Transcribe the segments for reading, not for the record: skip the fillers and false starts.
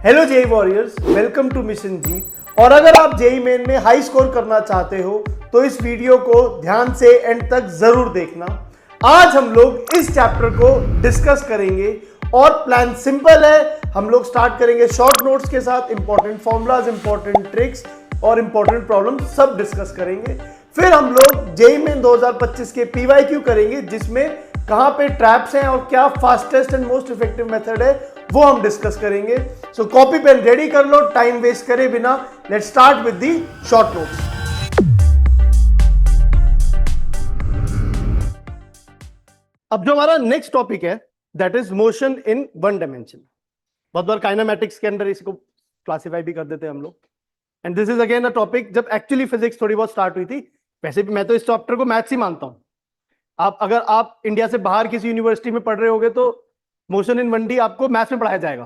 Hello JEE warriors, welcome to mission जीत। और अगर आप जेई मेन में हाई स्कोर करना चाहते हो तो इस वीडियो को ध्यान से एंड तक जरूर देखना। आज हम लोग इस चैप्टर को डिस्कस करेंगे और प्लान सिंपल है। हम लोग स्टार्ट करेंगे शॉर्ट नोट्स के साथ, इंपॉर्टेंट फॉर्मूलाज, इंपॉर्टेंट ट्रिक्स और इंपॉर्टेंट प्रॉब्लम सब डिस्कस करेंगे। फिर हम लोग जेई मेन 2025 के पीवाईक्यू करेंगे, जिसमें कहां पे ट्रैप्स हैं और क्या fastest and most effective method है वो हम डिस्कस करेंगे। सो कॉपी पेन रेडी कर लो, टाइम वेस्ट करे बिना let's start with the short notes. अब जो हमारा नेक्स्ट टॉपिक है that is motion in one dimension. बहुत बार काइनेमैटिक्स के अंदर इसको क्लासिफाई भी कर देते हैं हम लोग। And this is again a topic जब एक्चुअली फिजिक्स थोड़ी बहुत स्टार्ट हुई थी। वैसे भी मैं तो इस चैप्टर को मैथ्स ही मानता हूं। अगर आप इंडिया से बाहर किसी यूनिवर्सिटी में पढ़ रहे होगे तो मोशन इन 1D आपको मैथ्स में पढ़ाया जाएगा,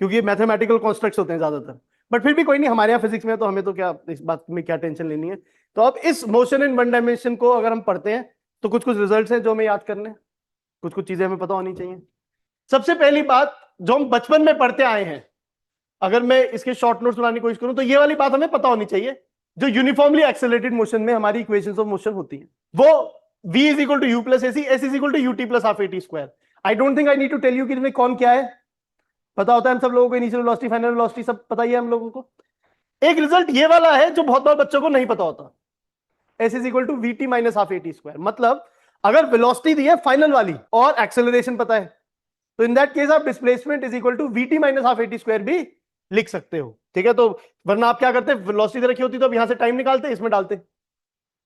क्योंकि मैथमेटिकल कॉन्स्ट्रक्ट्स होते हैं ज्यादातर। बट फिर भी कोई नहीं, हमारे यहाँ फिजिक्स में तो हमें तो क्या इस बात में क्या टेंशन लेनी है। तो अब इस मोशन इन वन डायमेंशन को अगर हम पढ़ते हैं तो कुछ कुछ रिजल्ट्स हैं जो हमें याद करने, कुछ कुछ चीजें हमें पता होनी चाहिए। सबसे पहली बात जो हम बचपन में पढ़ते आए हैं, अगर मैं इसके शॉर्ट नोट्स बनाने की कोशिश करूं तो ये वाली बात हमें पता होनी चाहिए। जो यूनिफॉर्मली एक्सेलरेटेड मोशन में हमारी इक्वेशंस ऑफ मोशन होती है वो v is equal to u plus ac, s is equal to ut plus half at square. I don't think I need to tell you कि इसमें कौन क्या है, पता होता है हम सब लोगों को। इनिशियल वेलोसिटी, फाइनल वेलोसिटी सब पता ही है हम लोगों को। एक रिजल्ट ये वाला है जो बहुत बार बच्चों को नहीं पता होता, s is equal to v t minus half at square. मतलब अगर वेलोसिटी दी है फाइनल वाली और एक्सेलरेशन पता है तो इन दैट केस आप displacement is equal to v t minus half at square भी लिख सकते हो, ठीक है। तो वरना आप क्या करते, वेलोसिटी दे रखी होती तो अब यहां से टाइम निकालते, इसमें डालते,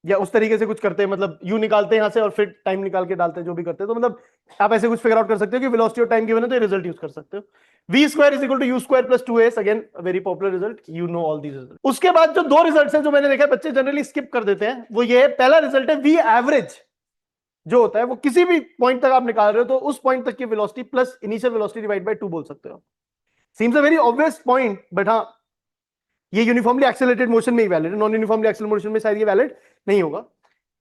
या उस तरीके से कुछ करते हैं, मतलब यू निकालते हैं यहां से और फिर टाइम निकाल के डालते हैं, जो भी करते हैं। तो मतलब आप ऐसे कुछ फिगर आउट कर सकते हो कि वेलोसिटी और टाइम गिवन है तो ये रिजल्ट यूज कर सकते हो। v square is equal to u square plus 2s, again very popular result, you know all these result. उसके बाद जो दो रिजल्ट्स हैं जो मैंने देखा बच्चे जनरली स्किप कर देते हैं, वो ये है। पहला रिजल्ट है v एवरेज, जो होता है वो किसी भी पॉइंट तक आप निकाल रहे हो तो उस पॉइंट तक की velocity plus initial velocity divide by 2 बोल सकते हो। Seems a very obvious point, but हाँ ये यूनिफॉर्मली एक्सेलरेटेड मोशन में ही वैलिड है, नॉन यूनिफॉर्मली एक्सेलरेटेड मोशन में शायद ये वैलिड नहीं होगा।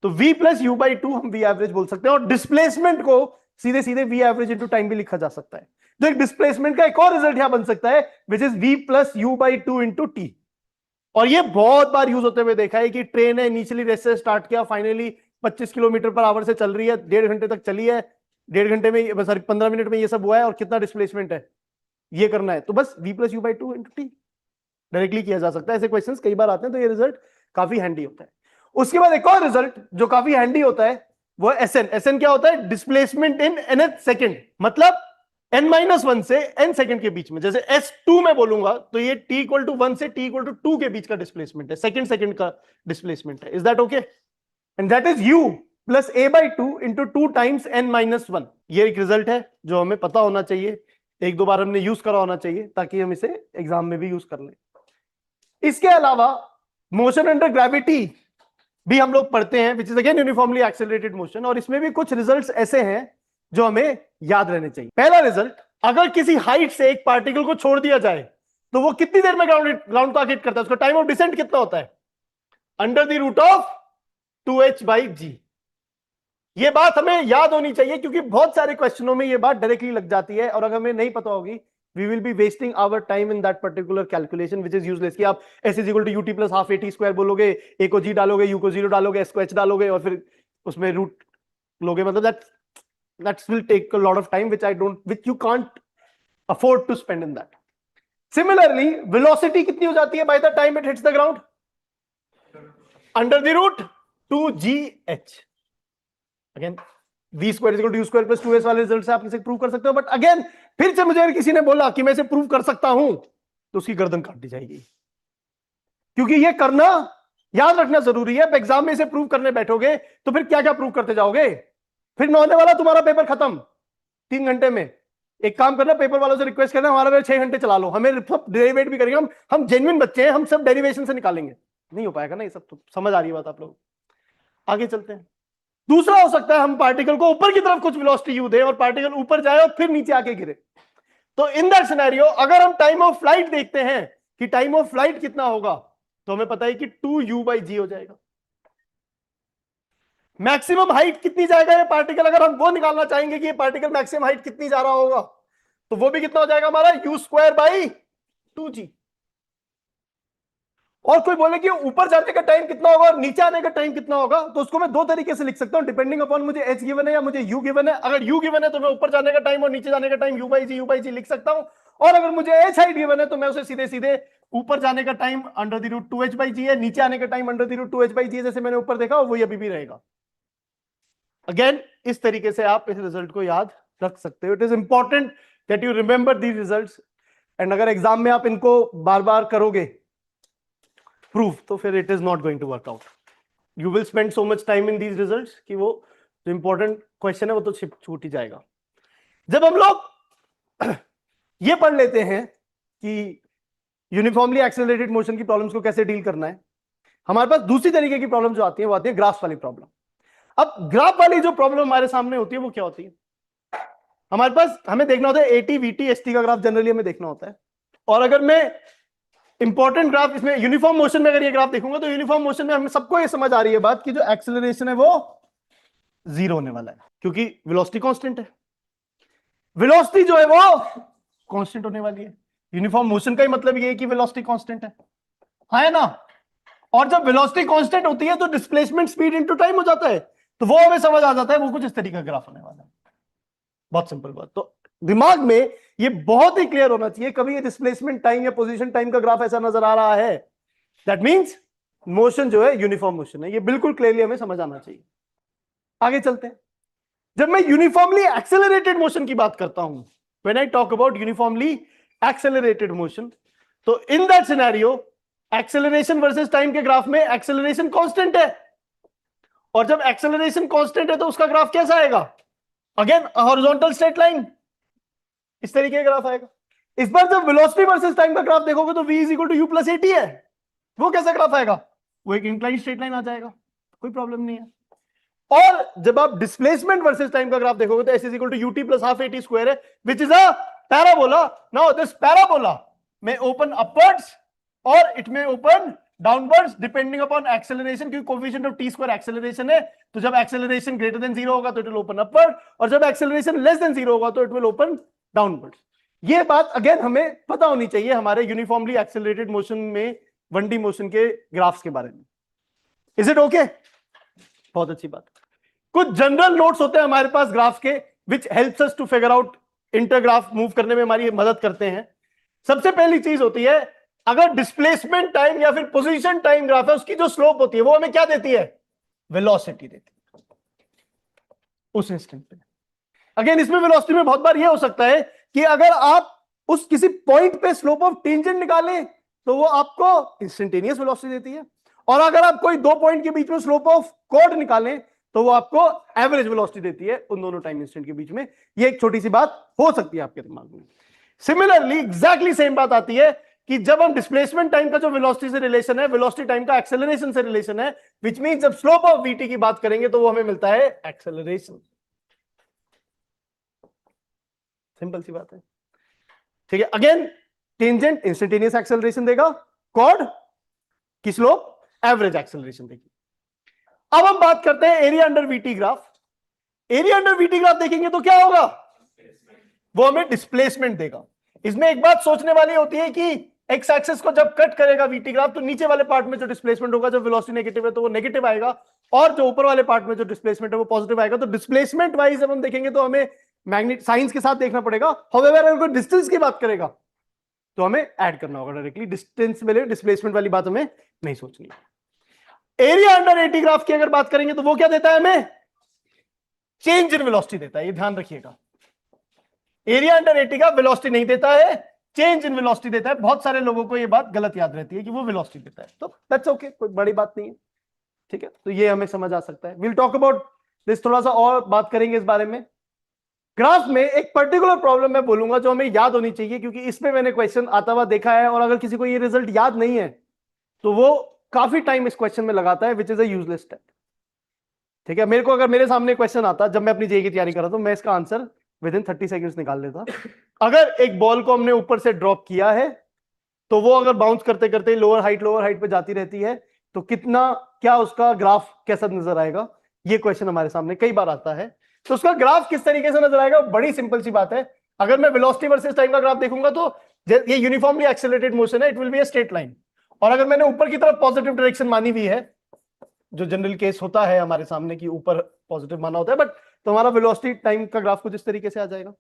तो v प्लस यू बाई 2 हम v एवरेज बोल सकते हैं। और डिस्प्लेसमेंट को सीधे सीधे v एवरेज इंटू टाइम भी लिखा जा सकता है। तो एक डिस्प्लेसमेंट का एक और रिजल्ट यहां बन सकता है which is v plus you by 2 into T. और ये बहुत बार यूज होते हुए देखा है कि ट्रेन है, इनिशियली रेस से स्टार्ट किया, फाइनली 25 किलोमीटर पर आवर से चल रही है, 1.5 घंटे तक चली है, 1.5 घंटे में सॉरी 15 मिनट में ये सब हुआ है और कितना डिस्प्लेसमेंट है ये करना है, तो बस v plus you by 2 into T directly किया जा सकता है। ऐसे क्वेश्चंस कई बार आते हैं तो ये रिजल्ट काफी हैंडी होता है। उसके बाद एक और रिजल्ट जो काफी हैंडी होता है वो एस एन। एस एन क्या होता है? डिस्प्लेसमेंट इन nth सेकेंड, मतलब n-1 से n सेकेंड के बीच में। जैसे s2 में बोलूंगा तो ये t इक्वल टू 1 से t इक्वल टू 2 के बीच का डिस्प्लेसमेंट है, सेकेंड का डिस्प्लेसमेंट है। Is that okay? And that is u plus a by 2 into 2 times n-1। ये एक रिजल्ट है जो हमें पता होना चाहिए, एक दो बार हमने यूज करा होना चाहिए ताकि हम इसे एग्जाम में भी यूज कर लें। इसके अलावा मोशन अंडर ग्रेविटी भी हम लोग पढ़ते हैं, which is again uniformly accelerated motion, और इसमें भी कुछ रिजल्ट्स ऐसे हैं जो हमें याद रहने चाहिए। पहला रिजल्ट, अगर किसी हाइट से एक पार्टिकल को छोड़ दिया जाए तो वो कितनी देर में ग्राउंड को हिट करता है, उसका टाइम ऑफ डिसेंट कितना होता है? Under the root of 2h by g. ये बात हमें याद होनी चाहिए क्योंकि बहुत सारे क्वेश्चनों में ये बात डायरेक्टली लग जाती है, और अगर हमें नहीं पता होगी we will be wasting our time in that particular calculation which is useless। कि आप s is equal to ut plus half at square बोलोगे, a को g डालोगे, u को 0 डालोगे, s को h डालोगे और फिर उसमें रूट लोगे, मतलब that will take a lot of time which you can't afford to spend in that। Similarly velocity कितनी हो जाती है by the time it hits the ground? Under the root 2gh। Again v square is equal to u square plus 2s वाले result से आप इसे prove कर सकते हो। बट अगेन फिर से मुझे अगर किसी ने बोला कि मैं इसे प्रूव कर सकता हूं तो उसकी गर्दन काट दी जाएगी, क्योंकि ये करना याद रखना जरूरी है। एग्जाम में इसे प्रूव करने बैठोगे तो फिर क्या क्या प्रूव करते जाओगे, फिर न होने वाला तुम्हारा पेपर खत्म 3 घंटे में। एक काम करना, पेपर वालों से रिक्वेस्ट करना हमारा 6 घंटे चला लो, हमें डेरिवेट भी करेंगे, हम जेन्युइन बच्चे हैं, हम सब डेरिवेशन से निकालेंगे। नहीं हो पाएगा ना ये सब, तो समझ आ रही है बात आप लोग? आगे चलते हैं। दूसरा हो सकता है हम पार्टिकल को ऊपर की तरफ कुछ वेलोसिटी यू दे और पार्टिकल ऊपर जाए और फिर नीचे आके गिरे। तो इन दैट सिनेरियो अगर हम टाइम ऑफ फ्लाइट देखते हैं कि टाइम ऑफ फ्लाइट कितना होगा, तो हमें पता है कि 2u बाई जी हो जाएगा। मैक्सिमम हाइट कितनी जाएगा ये पार्टिकल, अगर हम वो निकालना चाहेंगे कि ये पार्टिकल मैक्सिमम हाइट कितनी जा रहा होगा, तो वो भी कितना हो जाएगा हमारा u²/2g। और कोई बोले कि ऊपर जाने का टाइम कितना होगा और नीचे आने का टाइम कितना होगा, तो उसको मैं दो तरीके से लिख सकता हूं, डिपेंडिंग अपॉन मुझे h गिवन है या मुझे u गिवन है। अगर u गिवन है तो मैं ऊपर जाने का टाइम और नीचे जाने का टाइम u/g लिख सकता हूं, और अगर मुझे h हाइट गिवन है तो मैं उसे सीधे सीधे ऊपर जाने का टाइम √2h/g है, नीचे आने का टाइम √2h/g है, जैसे मैंने ऊपर देखा वही अभी भी रहेगा। अगेन इस तरीके से आप इस रिजल्ट को याद रख सकते हो। It is important that you remember these results, and अगर एग्जाम में आप इनको बार बार करोगे प्रूफ तो फिर it is not going to work out. You will spend so much time in these results कि वो जो इंपॉर्टेंट क्वेश्चन है वो तो छूट ही जाएगा। जब हम लोग ये पढ़ लेते हैं कि यूनिफॉर्मली एक्सेलरेटेड मोशन की प्रॉब्लम्स को कैसे डील करना है, हमारे पास दूसरी तरीके की प्रॉब्लम जो आती है वो आती है ग्राफ वाली प्रॉब्लम। अब ग्राफ वाली जो प्रॉब्लम हमारे सामने होती है वो क्या होती है, हमारे पास हमें देखना होता है एटी वीटी एसटी का ग्राफ जनरली हमें देखना होता है, और अगर मैं इंपॉर्टेंट ग्राफ इसमें यूनिफॉर्म मोशन में अगर ये ग्राफ देखूंगा तो यूनिफॉर्म मोशन में हमें सबको ये समझ आ रही है बात कि जो एक्सेलरेशन है वो 0 होने वाला है, क्योंकि वेलोसिटी कांस्टेंट है, वेलोसिटी जो है वो कांस्टेंट होने वाली है। यूनिफॉर्म मोशन का ही मतलब ये है कि वेलोसिटी कांस्टेंट है ना। और जब वेलोसिटी कांस्टेंट होती है तो डिस्प्लेसमेंट स्पीड इनटू टाइम हो जाता है, तो वो हमें समझ आ जाता है वो कुछ इस तरीके का ग्राफ होने वाला है। बहुत सिंपल बात, तो दिमाग में ये बहुत ही क्लियर होना चाहिए, कभी ये डिस्प्लेसमेंट टाइम या पोजीशन टाइम का ग्राफ ऐसा नजर आ रहा है दैट मींस मोशन जो है यूनिफॉर्म मोशन है, ये बिल्कुल क्लियरली हमें समझ आना चाहिए। आगे चलते हैं। जब मैं यूनिफॉर्मली एक्सेलरेटेड मोशन की बात करता हूं, when I talk about uniformly accelerated motion, तो in that scenario acceleration versus time के ग्राफ में एक्सेलरेशन कांस्टेंट है, और जब एक्सेलरेशन कांस्टेंट है तो उसका ग्राफ कैसा आएगा, अगेन हॉरिजॉन्टल स्ट्रेट लाइन, इस तरीके का ग्राफ आएगा। इस बार जब वेलोसिटी वर्सेस टाइम का ग्राफ देखोगे तो v = u + at है, वो कैसा ग्राफ आएगा, वो एक इंक्लाइन स्ट्रेट लाइन आ जाएगा, कोई प्रॉब्लम नहीं है। और जब आप डिस्प्लेसमेंट वर्सेस टाइम का ग्राफ देखोगे तो s = ut + ½ at² है, which is a parabola. Now this parabola में ओपन अपवर्ड्स और इट में open downwards depending upon acceleration, क्योंकि कोएफिशिएंट ऑफ t² एक्सेलरेशन है, तो जब एक्सेलरेशन ग्रेटर देन 0 होगा तो इट विल ओपन अपवर्ड, और जब एक्सेलरेशन लेस देन 0 होगा तो इट विल ओपन डाउनवर्ड्स। ये बात अगेन हमें पता होनी चाहिए हमारे यूनिफॉर्मली एक्सेलरेटेड मोशन में 1D मोशन के ग्राफ्स के बारे में। Is it okay? बहुत अच्छी बात। कुछ जनरल नोट्स होते हैं हमारे पास ग्राफ के which helps us to figure out इंटरग्राफ मूव करने में हमारी मदद करते हैं। सबसे पहली चीज होती है, अगर डिस्प्लेसमेंट टाइम या फिर पोजीशन टाइम ग्राफ है, उसकी जो स्लोप होती है वो हमें क्या देती है, वेलोसिटी देती है उस इंस्टेंट पे। अगेन इसमें वेलोसिटी में बहुत बार ये हो सकता है कि अगर आप उस किसी पॉइंट पे स्लोप ऑफ टेंजेंट निकालें तो वो आपको इंस्टेंटेनियस वेलोसिटी देती है, और अगर आप कोई दो पॉइंट के बीच में स्लोप ऑफ कॉर्ड निकालें तो वो आपको एवरेज वेलोसिटी देती है उन दोनों टाइम इंस्टेंट के बीच में। ये एक छोटी सी बात हो सकती है आपके दिमाग में। सिमिलरली एग्जैक्टली सेम बात आती है कि जब हम डिस्प्लेसमेंट टाइम का जो वेलोसिटी से रिलेशन है, वेलोसिटी टाइम का एक्सेलरेशन से रिलेशन है, विच मींस जब स्लोप ऑफ वीटी की बात करेंगे तो वो हमें मिलता है एक्सेलरेशन। सिंपल सी बात है, ठीक है। अगेन टेंजेंट इंस्टेंटेनियस एक्सेलरेशन देगा, कॉर्ड की स्लोप एवरेज एक्सेलरेशन देगी। अब हम बात करते हैं area under VT graph. Area under VT graph देखेंगे तो क्या होगा, वो हमें डिस्प्लेसमेंट देगा। इसमें एक बात सोचने वाली होती है कि एक्स एक्सिस को जब कट करेगा वीटी ग्राफ तो नीचे वाले पार्ट में जो डिस्प्लेसमेंट होगा, जब वेलोसिटी नेगेटिव है तो वो नेगेटिव आएगा, और जो ऊपर वाले पार्ट में जो डिस्प्लेसमेंट है वो पॉजिटिव आएगा। तो डिस्प्लेसमेंट वाइज जब हम देखेंगे तो हमें मैग्नेट साइंस के साथ देखना पड़ेगा। हाउएवर अगर कोई डिस्टेंस की बात करेगा तो हमें ऐड करना होगा डायरेक्टली, डिस्टेंस में डिस्प्लेसमेंट वाली बात हमें नहीं सोचनी। एरिया अंडर एटी ग्राफ की अगर बात करेंगे तो वो क्या देता है हमें, चेंज इन वेलोसिटी देता है। ये ध्यान रखिएगा, एरिया अंडर एटी का वेलोसिटी नहीं देता है, चेंज इन वेलोसिटी देता है। बहुत सारे लोगों को ये बात गलत याद रहती है कि वो वेलोसिटी देता है, तो दैट्स ओके, कोई बड़ी बात नहीं है, ठीक है। तो ये हमें समझ आ सकता है। विल टॉक अबाउट दिस, थोड़ा सा और बात करेंगे इस बारे में। ग्राफ में एक पर्टिकुलर प्रॉब्लम मैं बोलूंगा जो हमें याद होनी चाहिए, क्योंकि इसमें मैंने क्वेश्चन आता हुआ देखा है, और अगर किसी को ये रिजल्ट याद नहीं है तो वो काफी टाइम इस क्वेश्चन में लगाता है, which is a useless step, ठीक है। मेरे को अगर मेरे सामने क्वेश्चन आता, जब मैं अपनी जेईई की तैयारी कर रहा था, मैं इसका आंसर विद इन 30 सेकंड्स निकाल लेता। अगर एक बॉल को हमने ऊपर से ड्रॉप किया है तो वो अगर बाउंस करते करते लोअर हाइट पे जाती रहती है तो कितना, क्या उसका ग्राफ कैसा नजर आएगा, ये क्वेश्चन हमारे सामने कई बार आता है। तो उसका ग्राफ किस तरीके से नजर आएगा, बड़ी सिंपल सी बात है। अगर मैं वेलोसिटी वर्सेस टाइम का ग्राफ देखूंगा तो ये यूनिफॉर्मली एक्सेलरेटेड मोशन है, it will be a straight line. और अगर मैंने ऊपर की तरफ पॉजिटिव डायरेक्शन मानी हुई है, जो जनरल केस होता है हमारे सामने कि ऊपर पॉजिटिव माना होता है, बट तुम्हारा वेलोसिटी टाइम का ग्राफ कुछ इस तरीके से आ जाएगा।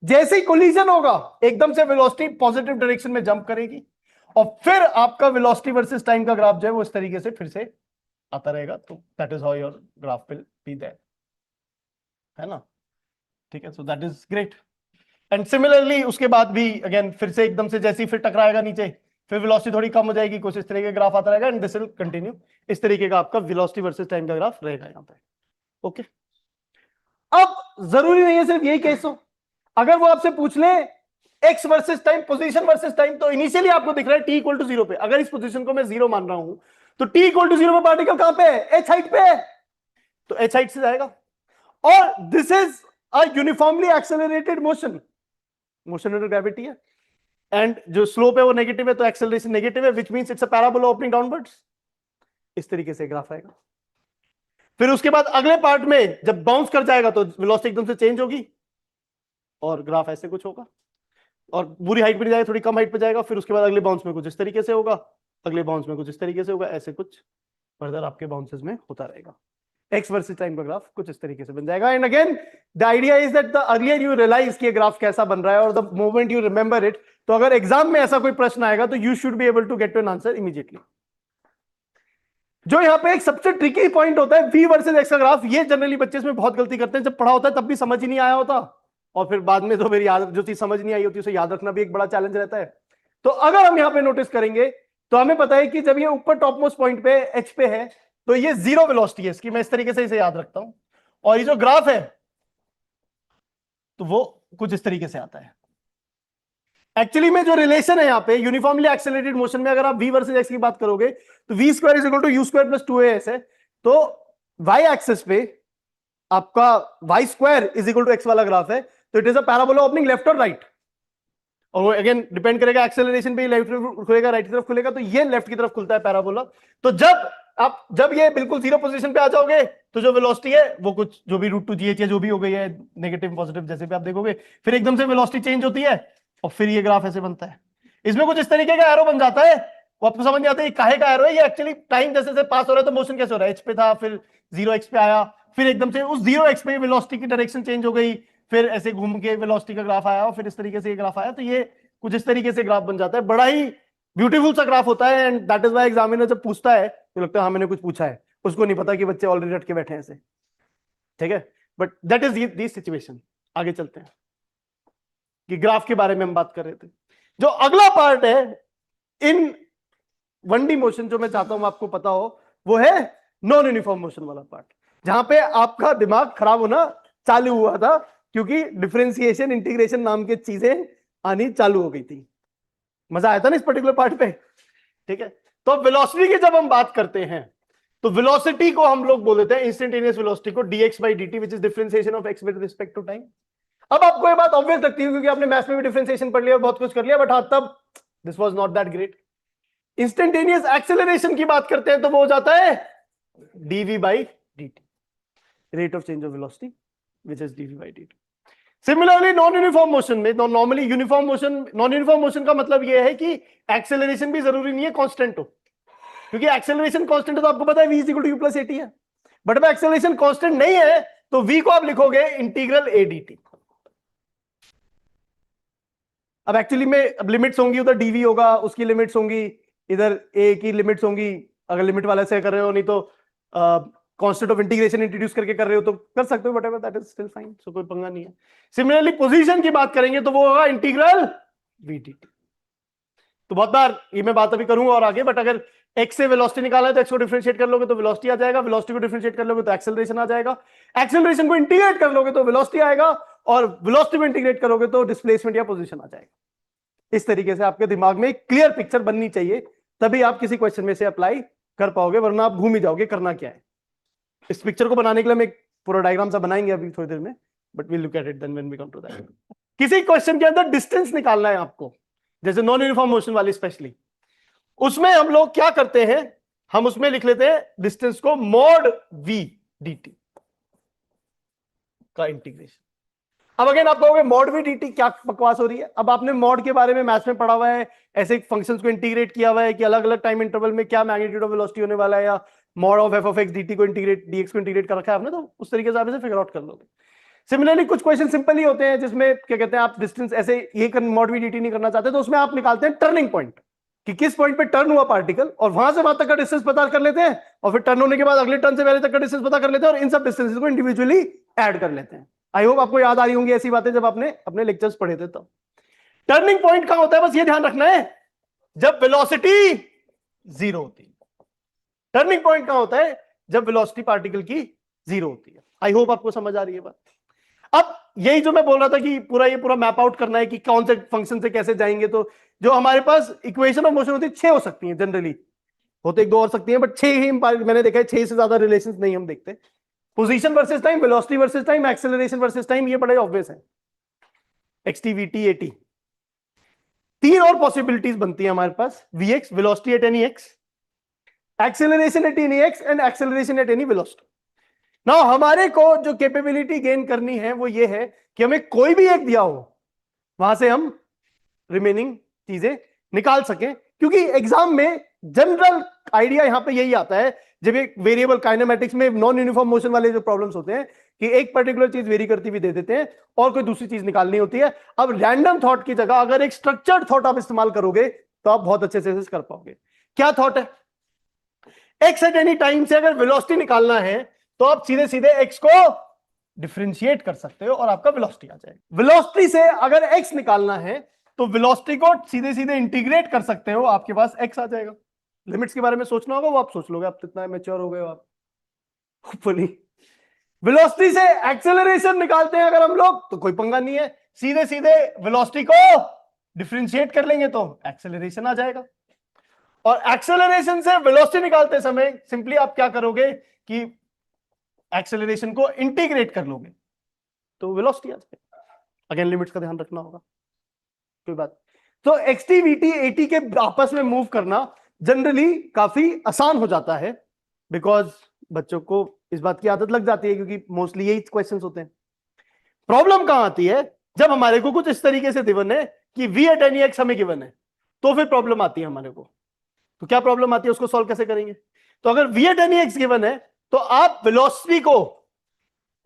जैसे ही कोलिजन होगा एकदम से वेलोसिटी पॉजिटिव डायरेक्शन में जंप करेगी और फिर आपका वेलोसिटी वर्सेस टाइम का ग्राफ जो है वो इस तरीके से फिर से आता रहेगा। तो that is how your graph will be there, है ना? ठीक है, so that is great. And similarly उसके बाद भी अगेन फिर से एकदम से जैसे ही फिर टकराएगा नीचे, फिर वेलोसिटी थोड़ी कम हो जाएगी, कुछ इस तरीके का ग्राफ आता रहेगा एंड दिस विल कंटिन्यू। इस तरीके का आपका वेलोसिटी वर्सेस टाइम का ग्राफ रहेगा यहां पे। ओके, अब जरूरी नहीं है सिर्फ यही केस हो, अगर वो आपसे पूछ ले x versus time, position versus time, तो इनिशियली आपको दिख रहा है टी इक्वल टू 0 पे, अगर इस पोजीशन को मैं 0 मान रहा हूं तो टी इक्वल टू 0 पे पार्टिकल कहां पे है? एच हाइट पे है, तो एच हाइट से जाएगा। और this is a uniformly accelerated motion, motion under gravity है, एंड जो स्लोप है वो नेगेटिव है, तो एक्सेलरेशन नेगेटिव है, which means it's a parabola opening downwards. इस तरीके से ग्राफ आएगा। फिर उसके बाद अगले पार्ट में जब बाउंस कर जाएगा तो वेलोसिटी एकदम से चेंज होगी और ग्राफ ऐसे कुछ होगा, और पूरी हाइट पे नहीं जाएगा, थोड़ी कम हाइट पे जाएगा, फिर उसके बाद अगले बाउंस में कुछ इस तरीके से होगा, अगले बाउंस में कुछ इस तरीके से होगा, ऐसे कुछ फर्दर आपके बाउंसेस में होता रहेगा। एक्स वर्सेस टाइम का ग्राफ कुछ इस तरीके से बन जाएगा। And again the idea is that the earlier you realise कि ग्राफ कैसा बन रहा है और the moment you remember it, तो अगर एग्जाम में ऐसा कोई प्रश्न आएगा तो you should be able to get an answer immediately. जो यहाँ पे एक सबसे ट्रिकी पॉइंट होता है वी वर्सेस एक्स का ग्राफ, ये जनरली बच्चे इसमें बहुत गलती करते हैं, जब पढ़ा होता है तब भी समझ ही नहीं आया होता, और फिर बाद में तो मेरी याद जो चीज समझ नहीं आई होती उसे याद रखना भी एक बड़ा चैलेंज रहता है। तो अगर हम यहाँ पे नोटिस करेंगे तो हमें पता है कि जब ये ऊपर टॉप मोस्ट पॉइंट पे एच पे है तो ये 0 वेलोसिटी है इसकी, मैं इस तरीके से इसे याद रखता हूं, और ये जो ग्राफ है तो वो कुछ इस तरीके से आता है। एक्चुअली में जो रिलेशन है यहाँ पे यूनिफॉर्मली एक्सेलरेटेड मोशन में, अगर आप v वर्सेस x की बात करोगे तो v square is equal to u square plus 2as है, तो y एक्सिस पे आपका y square is equal to x वाला ग्राफ है, तो it is a parabola opening left और राइट, और वो अगेन डिपेंड करेगा एक्सेलरेशन पे, लेफ्ट खुलेगा राइट की तरफ खुलेगा, तो ये लेफ्ट की तरफ खुलता है पैराबोला। तो जब ये बिल्कुल 0 पोजीशन पे आ जाओगे तो जो वेलोसिटी है वो कुछ जो भी √2gh है जो भी हो गई है, नेगेटिव पॉजिटिव जैसे भी आप देखोगे, फिर एकदम से वेलोसिटी चेंज होती है और फिर ये ग्राफ ऐसे बनता है। इसमें कुछ इस तरीके का एरो बन जाता है, वो आपको समझ नहीं आता है काहे का एरो है, ये एक्चुअली टाइम जैसे जैसे पास हो रहा है तो मोशन कैसे हो रहा है, एच पे था फिर 0x पे आया, फिर एकदम से उस 0x पे वेलोसिटी की डायरेक्शन चेंज हो गई, फिर ऐसे घूम के वेलोसिटी का ग्राफ आया और फिर इस तरीके से ये ग्राफ आया, तो ये कुछ इस तरीके से ग्राफ बन जाता है। बड़ा ही ब्यूटीफुल सा ग्राफ होता है, and that is why examiner जब पूछता है तो लगता है हाँ मैंने कुछ पूछा है, उसको नहीं पता कि बच्चे ऑलरेडी रट के बैठे हैं ऐसे, ठीक है। But that is the situation. आगे चलते हैं कि ग्राफ के बारे में हम बात कर रहे थे। जो अगला पार्ट है इन 1D मोशन जो मैं चाहता हूं आपको पता हो, वो है नॉन यूनिफॉर्म मोशन वाला पार्ट, जहां पे आपका दिमाग खराब होना चालू हुआ था क्योंकि डिफरेंशिएशन इंटीग्रेशन नाम की चीजें आनी चालू हो गई थी। मजा आया था ना इस पर्टिकुलर पार्ट पे, ठीक है। तो वेलोसिटी की जब हम बात करते हैं तो वेलोसिटी को हम लोग बोल देते हैं इंस्टेंटेनियस वेलोसिटी को dx by dt, which is differentiation of x with respect to time। अब आपको ये बात ऑब्वियस लगती है क्योंकि आपने मैथ्स में भी डिफरेंशिएशन पढ़ लिया, बहुत कुछ कर लिया, बट हाँ तब this was not that great. Instantaneous acceleration की बात करते हैं तो वो हो जाता है dv by dt, rate of change of velocity which is dv by dt। Similarly non uniform motion में, normally uniform motion, non uniform motion का मतलब यह है कि एक्सेलरेशन भी जरूरी नहीं है कांस्टेंट हो, क्योंकि एक्सेलरेशन कांस्टेंट है तो आपको पता है v is equal to u plus at है, बट अब एक्सेलरेशन कांस्टेंट नहीं है तो v को आप लिखोगे इंटीग्रल a dt। अब एक्चुअली में अब लिमिट्स होंगी, उधर dv होगा, उसकी लिमिट्स होंगी, इधर a की लिमिट्स होंगी, अगर लिमिट वाले से कर रहे हो, नहीं तो कांस्टेंट ऑफ इंटीग्रेशन इंट्रोड्यूस करके कर रहे हो तो कर सकते हो, whatever, that is still fine, so कोई पंगा नहीं है। सिमिलरली पोजीशन की बात करेंगे तो वो होगा इंटीग्रल v dt। तो बहुत बार ये मैं बात अभी करूंगा और आगे, बट अगर x से वेलोसिटी निकालना है तो x को डिफरेंशिएट कर लोगे तो वेलोसिटी आ जाएगा, वेलोसिटी को डिफरेंशिएट कर लोगे तो एक्सेलरेशन आ जाएगा, एक्सेलरेशन को इंटीग्रेट कर लोगे तो वेलोसिटी आएगा, और वेलोसिटी को इंटीग्रेट करोगे तो डिस्प्लेसमेंट या पोजीशन आ जाएगा। इस तरीके से आपके दिमाग में एक क्लियर पिक्चर बननी चाहिए, तभी आप किसी क्वेश्चन में से अप्लाई कर पाओगे, वरना आप घूम ही जाओगे करना क्या है। इस पिक्चर को बनाने के लिए हम एक पूरा डायग्राम सा बनाएंगे अभी थोड़ी देर में, but we look at it then when we come to that. किसी क्वेश्चन के अंदर डिस्टेंस निकालना है आपको, जैसे नॉन यूनिफॉर्म मोशन वाली स्पेशली, उसमें हम लोग क्या करते हैं, हम उसमें लिख लेते हैं डिस्टेंस को मॉड v dt का इंटीग्रेशन। अब अगेन आप कहोगे मॉड वी dt क्या बकवास हो रही है। अब आपने मॉड के बारे में मैथ्स में पढ़ा हुआ है, ऐसे फंक्शंस को इंटीग्रेट किया हुआ है कि अलग अलग टाइम इंटरवल में क्या मैग्नीट्यूड ऑफ वेलोसिटी होने वाला है, या mod of F of x dt को इंटीग्रेट dx को इंटीग्रेट कर रखा है आपने, तो उस तरीके से आप इसे फिगर आउट कर लोगे। सिमिलरली कुछ क्वेश्चन सिंपल ही होते हैं जिसमें क्या कहते हैं, आप डिस्टेंस ऐसे ये मॉड वी dt नहीं करना चाहते तो उसमें आप निकालते हैं टर्निंग पॉइंट, कि किस पॉइंट पे टर्न हुआ पार्टिकल, और वहां से वहां तक का डिस्टेंस पता कर लेते हैं, और फिर टर्न होने के बाद अगले टर्न से पहले तक का डिस्टेंस पता कर लेते हैं, और इन सब डिस्टेंसेस को इंडिविजुअली ऐड कर लेते हैं। आई होप आपको याद आ रही होंगी ऐसी बातें जब आपने अपने लेक्चर्स पढ़े थे। तब टर्निंग पॉइंट कहां होता है, बस ये ध्यान रखना है, जब वेलोसिटी जीरो होती है। टर्निंग पॉइंट कहां होता है, जब वेलोसिटी पार्टिकल की जीरो होती है। आई होप आपको समझ आ रही है बात। अब यही जो मैं बोल रहा था कि ये पूरा मैप आउट करना है कि कौन से फंक्शन से कैसे जाएंगे, तो जो हमारे पास इक्वेशन ऑफ मोशन होती है 6 हो सकती है जनरली, होते एक दो और सकती है, बट 6 ही मैंने देखा है, 6 से ज्यादा रिलेशंस नहीं हम देखते। Position versus time, velocity versus time, acceleration versus time, ये बड़े ऑब्वियस है, एक्सटी वीटी एटी। 3 और पॉसिबिलिटीज बनती है हमारे पास, v x velocity at any x, acceleration at any x and acceleration at any velocity. Now हमारे को जो कैपेबिलिटी गेन करनी है वो ये है कि हमें कोई भी एक दिया हो, वहां से हम रिमेनिंग चीजें निकाल सकें, क्योंकि एग्जाम में जनरल आइडिया यहां पे यही आता है, जब एक वेरिएबल काइनेमेटिक्स में नॉन यूनिफॉर्म मोशन वाले जो प्रॉब्लम्स होते हैं कि एक पर्टिकुलर चीज वेरी करती हुई दे देते हैं और कोई दूसरी चीज निकालनी होती है। अब रैंडम थॉट की जगह अगर एक स्ट्रक्चर्ड थॉट आप इस्तेमाल करोगे तो आप बहुत अच्छे से कर पाओगे। क्या थॉट है, एक्स एट एनी टाइम से अगर वेलोसिटी निकालना है तो आप सीधे सीधे एक्स को डिफरेंशिएट कर सकते हो और आपका वेलोसिटी आ जाएगा। वेलोसिटी से अगर एक्स निकालना है तो वेलोसिटी को सीधे सीधे इंटीग्रेट कर सकते हो, आपके पास एक्स आ जाएगा। लिमिट्स के बारे में सोचना होगा वो आप सोच लोगे, आप कितना मैच्योर हो गए हो आप होपफुली। वेलोसिटी से एक्सेलरेशन निकालते हैं अगर हम लोग तो कोई पंगा नहीं है, सीधे सीधे वेलोसिटी को डिफरेंशिएट कर लेंगे तो एक्सेलरेशन आ जाएगा। और एक्सेलरेशन से वेलोसिटी निकालते समय सिंपली आप क्या करोगे कि एक्सेलरेशन को इंटीग्रेट कर लोगे तो वेलोसिटी आ जाएगी। अगेन लिमिट्स का ध्यान रखना होगा, कोई बात। तो एक्सटी वीटी एटी के आपस में मूव करना जनरली काफी आसान हो जाता है, बिकॉज बच्चों को इस बात की आदत लग जाती है, क्योंकि मोस्टली यही क्वेश्चंस होते हैं। प्रॉब्लम कहां आती है, जब हमारे को कुछ इस तरीके से गिवन है कि v एट एनी एक्स हमें गिवन है, तो फिर प्रॉब्लम आती है हमारे को। तो क्या प्रॉब्लम आती है, उसको सॉल्व कैसे करेंगे। तो अगर v eight any x given है तो आप वेलोसिटी को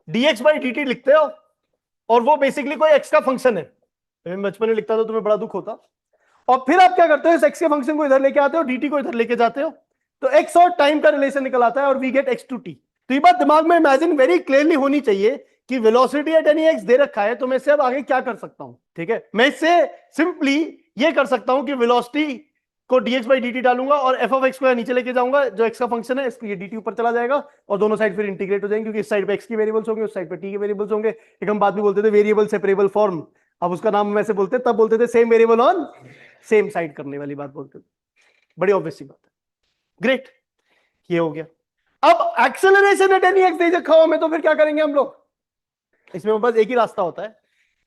dx बाई dt लिखते हो, और वो बेसिकली कोई x का फंक्शन है। मैं बचपन में लिखता था, तुम्हें बड़ा दुख होता। और फिर आप क्या करते हो, इस x के फंक्शन को इधर लेके आते हो, dt को इधर लेके जाते हो, तो x और टाइम का रिलेशन निकल आता है और we get x to t। तो ये बात दिमाग में इमेजिन वेरी क्लियरली होनी चाहिए कि वेलोसिटी एट एनी एक्स दे रखा है, तो मैं इससे अब आगे क्या कर सकता हूं। ठीक है, मैं इससे सिंपली ये कर सकता हूं कि वेलोसिटी को dx बाई dt डालूंगा और f ऑफ x को नीचे लेके जाऊंगा, जो x का फंक्शन है, इसको ये dt ऊपर चला जाएगा और दोनों साइड फिर इंटीग्रेट हो जाएंगे, क्योंकि इस साइड पे x की वेरिएबल्स होंगे, उस साइड पे t के वेरिएबल्स होंगे। एक हम बाद में बोलते थे वेरिएबल सेपरेबल फॉर्म, अब उसका नाम वैसे बोलते, तब बोलते थे same variable on same side करने वाली बात बोलते थे। बड़ी ऑब्वियस सी बात है। ग्रेट, ये हो गया। अब एक्सेलरेशन एट एनी एक्स दे रखा हो हमें, तो फिर क्या करेंगे हम लोग। इसमें बस एक ही रास्ता होता है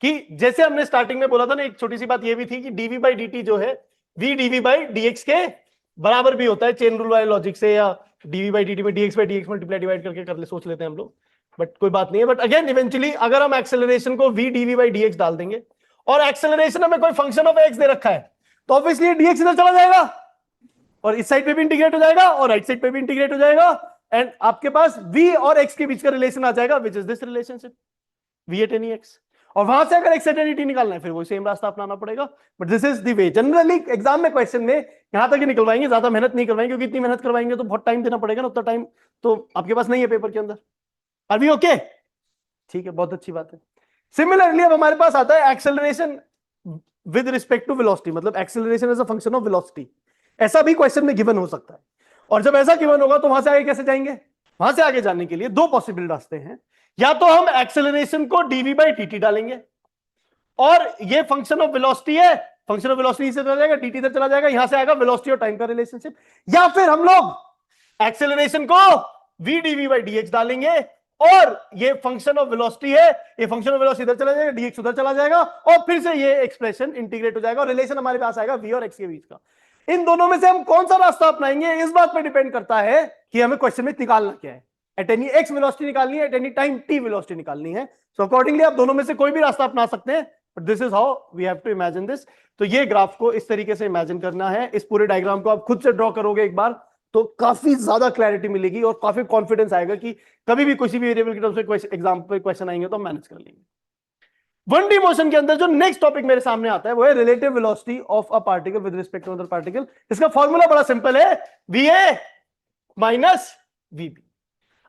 कि जैसे हमने स्टार्टिंग में बोला था ना, एक छोटी सी बात ये भी थी कि डीवी बाई डी जो है वी डीवी बाई डीएक्स के बराबर भी होता है, चेन रूल वाले लॉजिक से, या डीवी बाई डी में dx by dx multiply divide करके कर ले, सोच लेते हैं हम लोग, बट कोई बात नहीं है। बट अगेन इवेंचुअली अगर हम एक्सेलरेशन को वी डीवी बाई डीएक्स डाल देंगे और एक्सेलरेशन हमें कोई फंक्शन ऑफ एक्स दे रखा है, तो ऑब्वियसली डीएक्स इधर चला जाएगा और इस साइड पे भी इंटीग्रेट हो जाएगा और राइट साइड पे भी इंटीग्रेट हो जाएगा, एंड आपके पास v और x के बीच का रिलेशन आ जाएगा, which is this relationship v at any x। और वहां से अगर x एट एनी t निकालना है फिर वो सेम रास्ता अपनाना पड़ेगा, but this is the way. Generally exam में क्वेश्चन में यहां तक ही निकलवाएंगे, ज्यादा मेहनत नहीं करवाएंगे, क्योंकि इतनी मेहनत करवाएंगे तो बहुत टाइम देना पड़ेगा ना, उतना टाइम तो आपके पास नहीं है पेपर के अंदर। आर वी ओके, ठीक है, बहुत अच्छी बात है। सिमिलरली अब हमारे पास आता है acceleration with respect to velocity, मतलब acceleration as a function of velocity. ऐसा भी क्वेश्चन में गिवन हो सकता है, और जब ऐसा गिवन होगा तो वहां से आगे कैसे जाएंगे। वहां से आगे जाने के लिए दो पॉसिबल रास्ते हैं, या तो हम एक्सेलरेशन को डीवी बाई dt डालेंगे और ये फंक्शन ऑफ वेलोसिटी है, फंक्शन ऑफ वेलोसिटी से चला जाएगा, dt इधर चला जाएगा, यहां से आएगा वेलोसिटी और टाइम का रिलेशनशिप। या फिर हम लोग एक्सेलरेशन को v dv बाई dx डालेंगे और ये फंक्शन ऑफ वेलोसिटी है, ये फंक्शन ऑफ वेलोसिटी इधर चला जाएगा, dx उधर चला जाएगा और फिर से ये एक्सप्रेशन इंटीग्रेट हो जाएगा और रिलेशन हमारे पास आएगा v और x के बीच का। इन दोनों में से हम कौन सा रास्ता अपनाएंगे, इस बात पर डिपेंड करता है कि हमें क्वेश्चन में निकालना क्या है। एट एनी एक्स वेलोसिटी निकालनी है, at any time T velocity निकालनी है, सो अकॉर्डिंगली आप दोनों में से कोई भी रास्ता अपना सकते हैं, but this is how we have to imagine this. तो ये ग्राफ को इस तरीके से इमेजिन करना है। इस पूरे डायग्राम को आप खुद से ड्रॉ करोगे एक बार तो काफी ज्यादा क्लैरिटी मिलेगी और काफी कॉन्फिडेंस आएगा कि कभी भी किसी भी वेरिएबल की तरफ से एग्जाम पे क्वेश्चन आएंगे तो मैनेज कर लेंगे। 1D मोशन के अंदर जो नेक्स्ट टॉपिक मेरे सामने आता है वो है relative velocity of a particle with respect to other particle. इसका फॉर्मूला बड़ा सिंपल है, VA माइनस VB।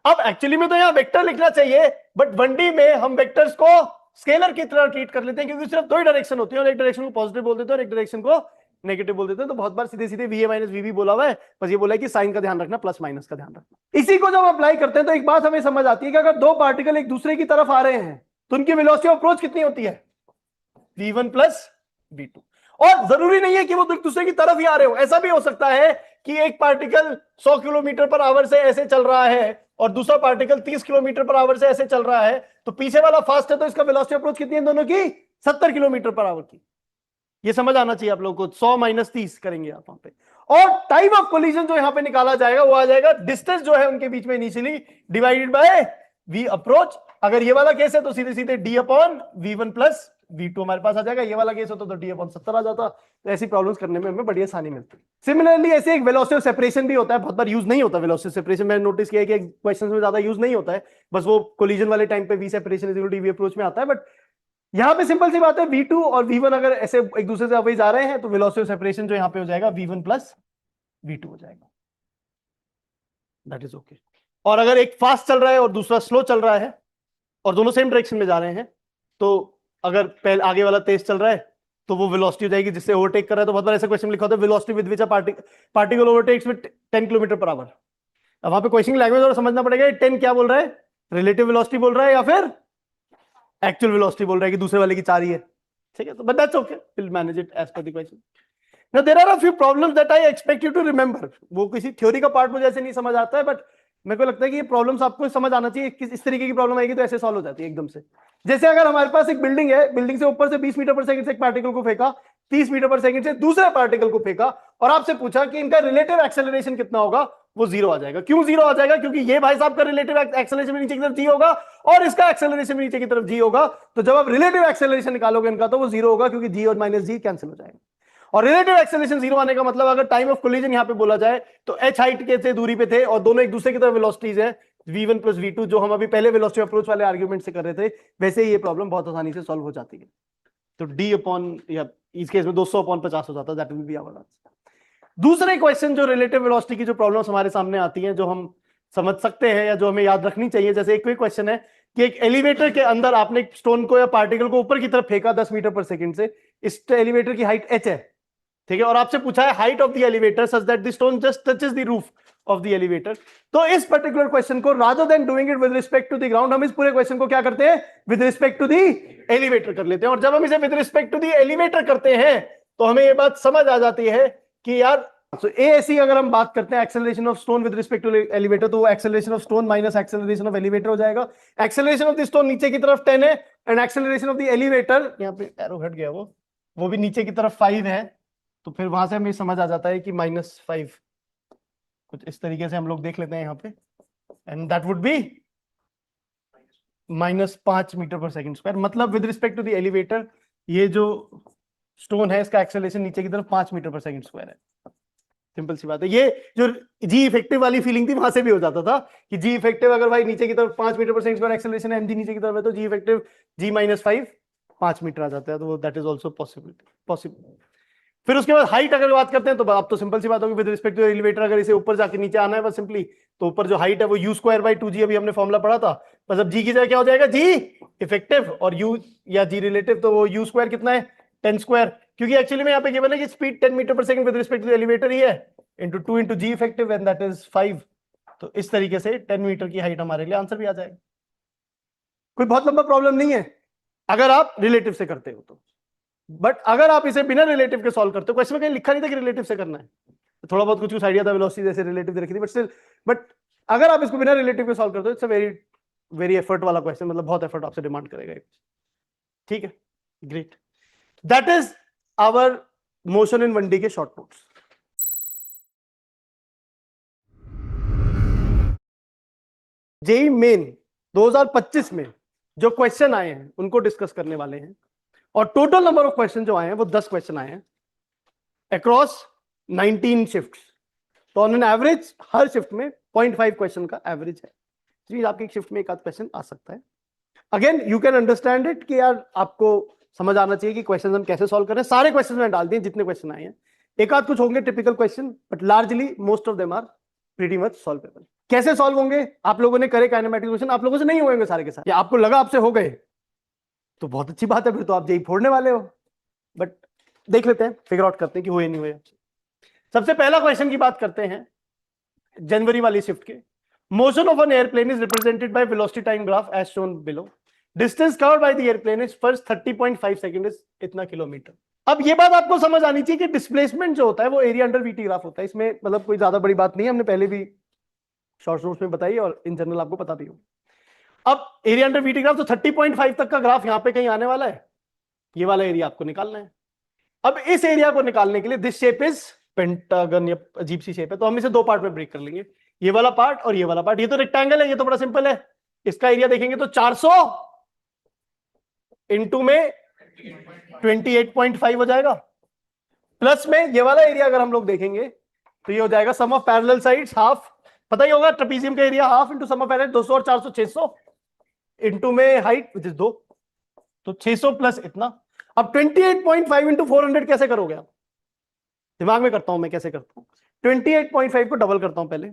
अब एक्चुअली में तो यहां वेक्टर लिखना चाहिए, बट 1D में हम वेक्टर्स को स्केलर की तरह ट्रीट कर लेते हैं क्योंकि सिर्फ दो ही डायरेक्शन होती है और एक डायरेक्शन को पॉजिटिव बोल देते हैं और एक डायरेक्शन को नेगेटिव बोल देते हैं। तो बहुत बार सीधे सीधे VA माइनस VB बोला हुआ है, बस ये बोला है कि साइन का ध्यान रखना, प्लस माइनस का ध्यान रखना। इसी को जब अप्लाई करते हैं तो एक बात हमें समझ आती है कि अगर दो पार्टिकल एक दूसरे की तरफ आ रहे हैं तो उनकी वेलोसिटी ऑफ अप्रोच कितनी होती है, V1 प्लस V2। और जरूरी नहीं है कि वो एक दूसरे की तरफ ही आ रहे हो, ऐसा भी हो सकता है कि एक पार्टिकल 100 किलोमीटर पर आवर से ऐसे चल रहा है और दूसरा पार्टिकल 30 किलोमीटर पर आवर से ऐसे चल रहा है, तो पीछे वाला फास्ट है तो इसका वेलोसिटी अप्रोच कितनी है दोनों की, 70 किलोमीटर पर आवर की। ये समझ आना चाहिए आप लोगों को। 100 माइनस 30 करेंगे आप वहां पे, और टाइम ऑफ कोलिजन जो यहां पे निकाला जाएगा वो आ जाएगा डिस्टेंस जो है उनके बीच में initially divided by V approach. अगर ये वाला केस है तो सीधे सीधे D upon V1 plus V2 हमारे पास आ जाएगा। ये वाला केस होता तो D अपॉन 70 आ जाता। तो ऐसी प्रॉब्लम्स करने में हमें बड़ी आसानी मिलती है। सिमिलरली ऐसे एक वेलोसिटी ऑफ सेपरेशन भी होता है, बहुत बार यूज नहीं होता वेलोसिटी सेपरेशन। मैंने नोटिस किया है कि क्वेश्चंस में ज्यादा यूज नहीं होता है, बस वो कोलिजन वाले टाइम पे V separation is equal to V approach में आता है। बट यहां पे सिंपल सी बात है, V2 और V1 अगर ऐसे एक दूसरे से अवे जा रहे हैं तो वेलोसिटी ऑफ सेपरेशन जो यहां पे हो जाएगा V1 प्लस V2 हो जाएगा। That is okay. और अगर एक फास्ट चल रहा है और दूसरा स्लो चल रहा है और दोनों सेम डायरेक्शन में जा रहे हैं, तो अगर पहले आगे वाला तेज चल रहा है तो वो वेलोसिटी हो जाएगी जिससे ओवरटेक कर रहा है। तो बहुत बार ऐसा क्वेश्चन लिखा होता है velocity with which a particle overtakes with 10 kilometre per our. अब वहां पे क्वेश्चन लैंग्वेज और समझना पड़ेगा, 10 क्या बोल रहा है, रिलेटिव वेलोसिटी बोल रहा है या फिर एक्चुअल वेलोसिटी बोल रहा है कि दूसरे वाले की 4 ही है। ठीक है, तो but that's okay, will manage it as per the question. Now there are a few problems that I expect you to remember. वो किसी थ्योरी का पार्ट मुझे ऐसे नहीं समझ आता है, बट मेरे को लगता है कि ये प्रॉब्लम्स आपको समझ आना चाहिए। इस तरीके की प्रॉब्लम आएगी तो ऐसे सॉल्व हो जाती है एकदम से। जैसे अगर हमारे पास एक बिल्डिंग है, बिल्डिंग से ऊपर से 20 मीटर पर सेकंड से एक पार्टिकल को फेंका, 30 मीटर पर सेकंड से दूसरे पार्टिकल को फेंका और आपसे पूछा कि इनका रिलेटिव एक्सेलरेशन कितना होगा, वो 0 आ जाएगा। क्यों 0 आ जाएगा? क्योंकि ये भाई साहब का रिलेटिव एक्सेलरेशन नीचे की तरफ g होगा और इसका एक्सेलरेशन नीचे की तरफ g होगा। तो जब आप रिलेटिव एक्सेलरेशन निकालोगे इनका तो वो 0 होगा क्योंकि g और माइनस g कैंसिल हो जाएगा। और रिलेटिव एक्सेलरेशन 0 आने का मतलब अगर टाइम ऑफ कोलिजन यहां पे बोला जाए तो h हाइट के से दूरी पे थे और दोनों एक दूसरे की तरफ वेलोसिटीज है V1 प्लस V2, जो हम अभी पहले वेलोसिटी अप्रोच वाले आर्ग्यूमेंट से कर रहे थे, वैसे ही ये प्रॉब्लम बहुत आसानी से सॉल्व हो जाती है। तो D अपॉन, या इस केस में 200 अपॉन 50 हो जाता है। That will be our answer. दूसरे क्वेश्चन जो रिलेटिव वेलोसिटी की जो प्रॉब्लम्स हमारे सामने आती हैं, जो हम समझ सकते हैं या जो हमें याद रखनी चाहिए, जैसे एक क्वेश्चन है कि एक एलिवेटर के अंदर आपने स्टोन को या पार्टिकल को ऊपर की तरफ फेंका 10 मीटर पर सेकंड से। इस एलिवेटर की हाइट h है, ठीक है, और आपसे पूछा है height of the elevator such that the stone just touches the roof of the elevator. तो इस पर्टिकुलर क्वेश्चन को rather than doing it with respect to the ground, हम इस पूरे क्वेश्चन को क्या करते हैं, with respect to the elevator कर लेते हैं। और जब हम इसे with respect to the elevator करते हैं तो हमें यह बात समझ आ जाती है कि यार ऐसी अगर हम बात करते हैं acceleration of stone with respect to elevator, तो वो acceleration of stone minus acceleration of elevator हो जाएगा। एक्सेलरेशन ऑफ द स्टोन नीचे की तरफ 10 है and acceleration of the elevator, यहाँ पे एरो हट गया, वो भी नीचे की तरफ 5 है। तो फिर वहां से हमें समझ आ जाता है कि -5, कुछ इस तरीके से हम लोग देख लेते हैं यहाँ पे, and that would be -5 metre पर सेकंड स्क्वायर। मतलब with respect to the elevator ये जो स्टोन है इसका एक्सेलरेशन नीचे की तरफ 5 मीटर पर सेकंड स्क्वायर है। सिंपल सी बात है। ये जो जी इफेक्टिव वाली फीलिंग थी वहां से भी हो जाता था कि जी इफेक्टिव अगर भाई नीचे की तरफ 5 मीटर पर सेकंड स्क्वायर एक्सेलरेशन है, mg नीचे की तरफ है, तो जी इफेक्टिव g-5 5 मीटर आ जाता है। तो दैट इज ऑल्सो पॉसिबल। फिर उसके बाद हाइट अगर बात करते हैं तो अब तो सिंपल सी बात होगी विद रिस्पेक्ट टू एलिवेटर, अगर इसे ऊपर जाके नीचे आना है बस सिंपली, तो ऊपर जो हाइट है वो u²/2g, अभी हमने फॉर्मूला पढ़ा था। बस अब g की जगह क्या हो जाएगा, g इफेक्टिव, और u या g रिलेटिव, तो वो u² कितना है 10², क्योंकि एक्चुअली में यहाँ पे गिवन है कि स्पीड 10 मीटर पर second with respect to elevator ही है, into 2 into g effective, and that is 5। तो इस तरीके से 10 मीटर की हाइट हमारे लिए आंसर भी आ जाएगा। कोई बहुत लंबा प्रॉब्लम नहीं है अगर आप रिलेटिव से करते हो तो। बट अगर आप इसे बिना रिलेटिव के सॉल्व करते हो, क्वेश्चन में कहीं लिखा नहीं था कि रिलेटिव से करना है, थोड़ा बहुत कुछ आइडिया था वेलोसिटी जैसे रिलेटिव रखी थी, बट स्टिल, बट अगर आप इसको बिना रिलेटिव के सॉल्व करते हो, it's a very very effort वाला क्वेश्चन, मतलब बहुत एफर्ट आपसे डिमांड करेगा। ठीक है, great. That is our motion in 1D के शॉर्ट नोट्स। जेईई मेन 2025 में जो क्वेश्चन आए हैं उनको डिस्कस करने वाले हैं, और टोटल नंबर ऑफ क्वेश्चन जो आए हैं वो 10 क्वेश्चन आए हैं अक्रॉस 19 शिफ्ट। तो on an average her shift में 0.5 क्वेश्चन का एवरेज है, तो आपकी एक शिफ्ट में एक आध क्वेश्चन आ सकता है। Again you can understand it कि यार आपको समझ आना चाहिए कि क्वेश्चन हम कैसे सॉल्व कर रहे हैं। सारे क्वेश्चन में डाल दिए जितने क्वेश्चन आए हैं, एक आध कुछ होंगे typical question, but largely most of them are pretty much solvable. कैसे सॉल्व होंगे? आप लोगों ने करे काइनेमेटिक क्वेश्चन, आप लोगों से नहीं होंगे सारे के सारे, या आपको लगा आपसे हो गए तो बहुत अच्छी बात है, फिर तो आप जेई फोड़ने वाले हो। बट देख लेते हैं, फिगर आउट करते हैं कि हुए नहीं हुए। सबसे पहला क्वेश्चन की बात करते हैं जनवरी वाली शिफ्ट के। Motion of an airplane is represented by velocity time graph as shown below. Distance covered by the airplane is first 30.5 second is इतना किलोमीटर। अब ये बात आपको समझ आनी चाहिए कि डिस्प्लेसमेंट जो होता है वो एरिया अंडर वीटी ग्राफ होता है। इसमें मतलब कोई ज्यादा बड़ी बात नहीं है, हमने पहले भी शॉर्ट नोट्स में बताई और इन जनरल आपको पता भी हो। अब एरिया अंडर वीटी ग्राफ तो 30.5 तक का ग्राफ यहां पे कहीं आने वाला है, ये वाला एरिया आपको निकालना है। अब इस एरिया को निकालने के लिए दिस शेप इज पेंटागन, या अजीब सी शेप है, तो हम इसे दो पार्ट में ब्रेक कर लेंगे, ये वाला पार्ट और ये वाला पार्ट। ये तो रेक्टेंगल है, ये तो बड़ा सिंपल है। इसका एरिया देखेंगे तो 400 इंटू में 28.5 हो जाएगा, प्लस में ये वाला एरिया अगर हम लोग देखेंगे तो ये हो जाएगा sum of parallel sides half, पता ही होगा ट्रेपीजियम का area half into sum of parallel 200 और 400 600 इंटू में हाइट विच इज 2, तो 600 प्लस इतना। अब 28.5 इंटू 400 कैसे करोगे आप? दिमाग में करता हूं मैं कैसे करता हूं। 28.5 को डबल करता हूं पहले,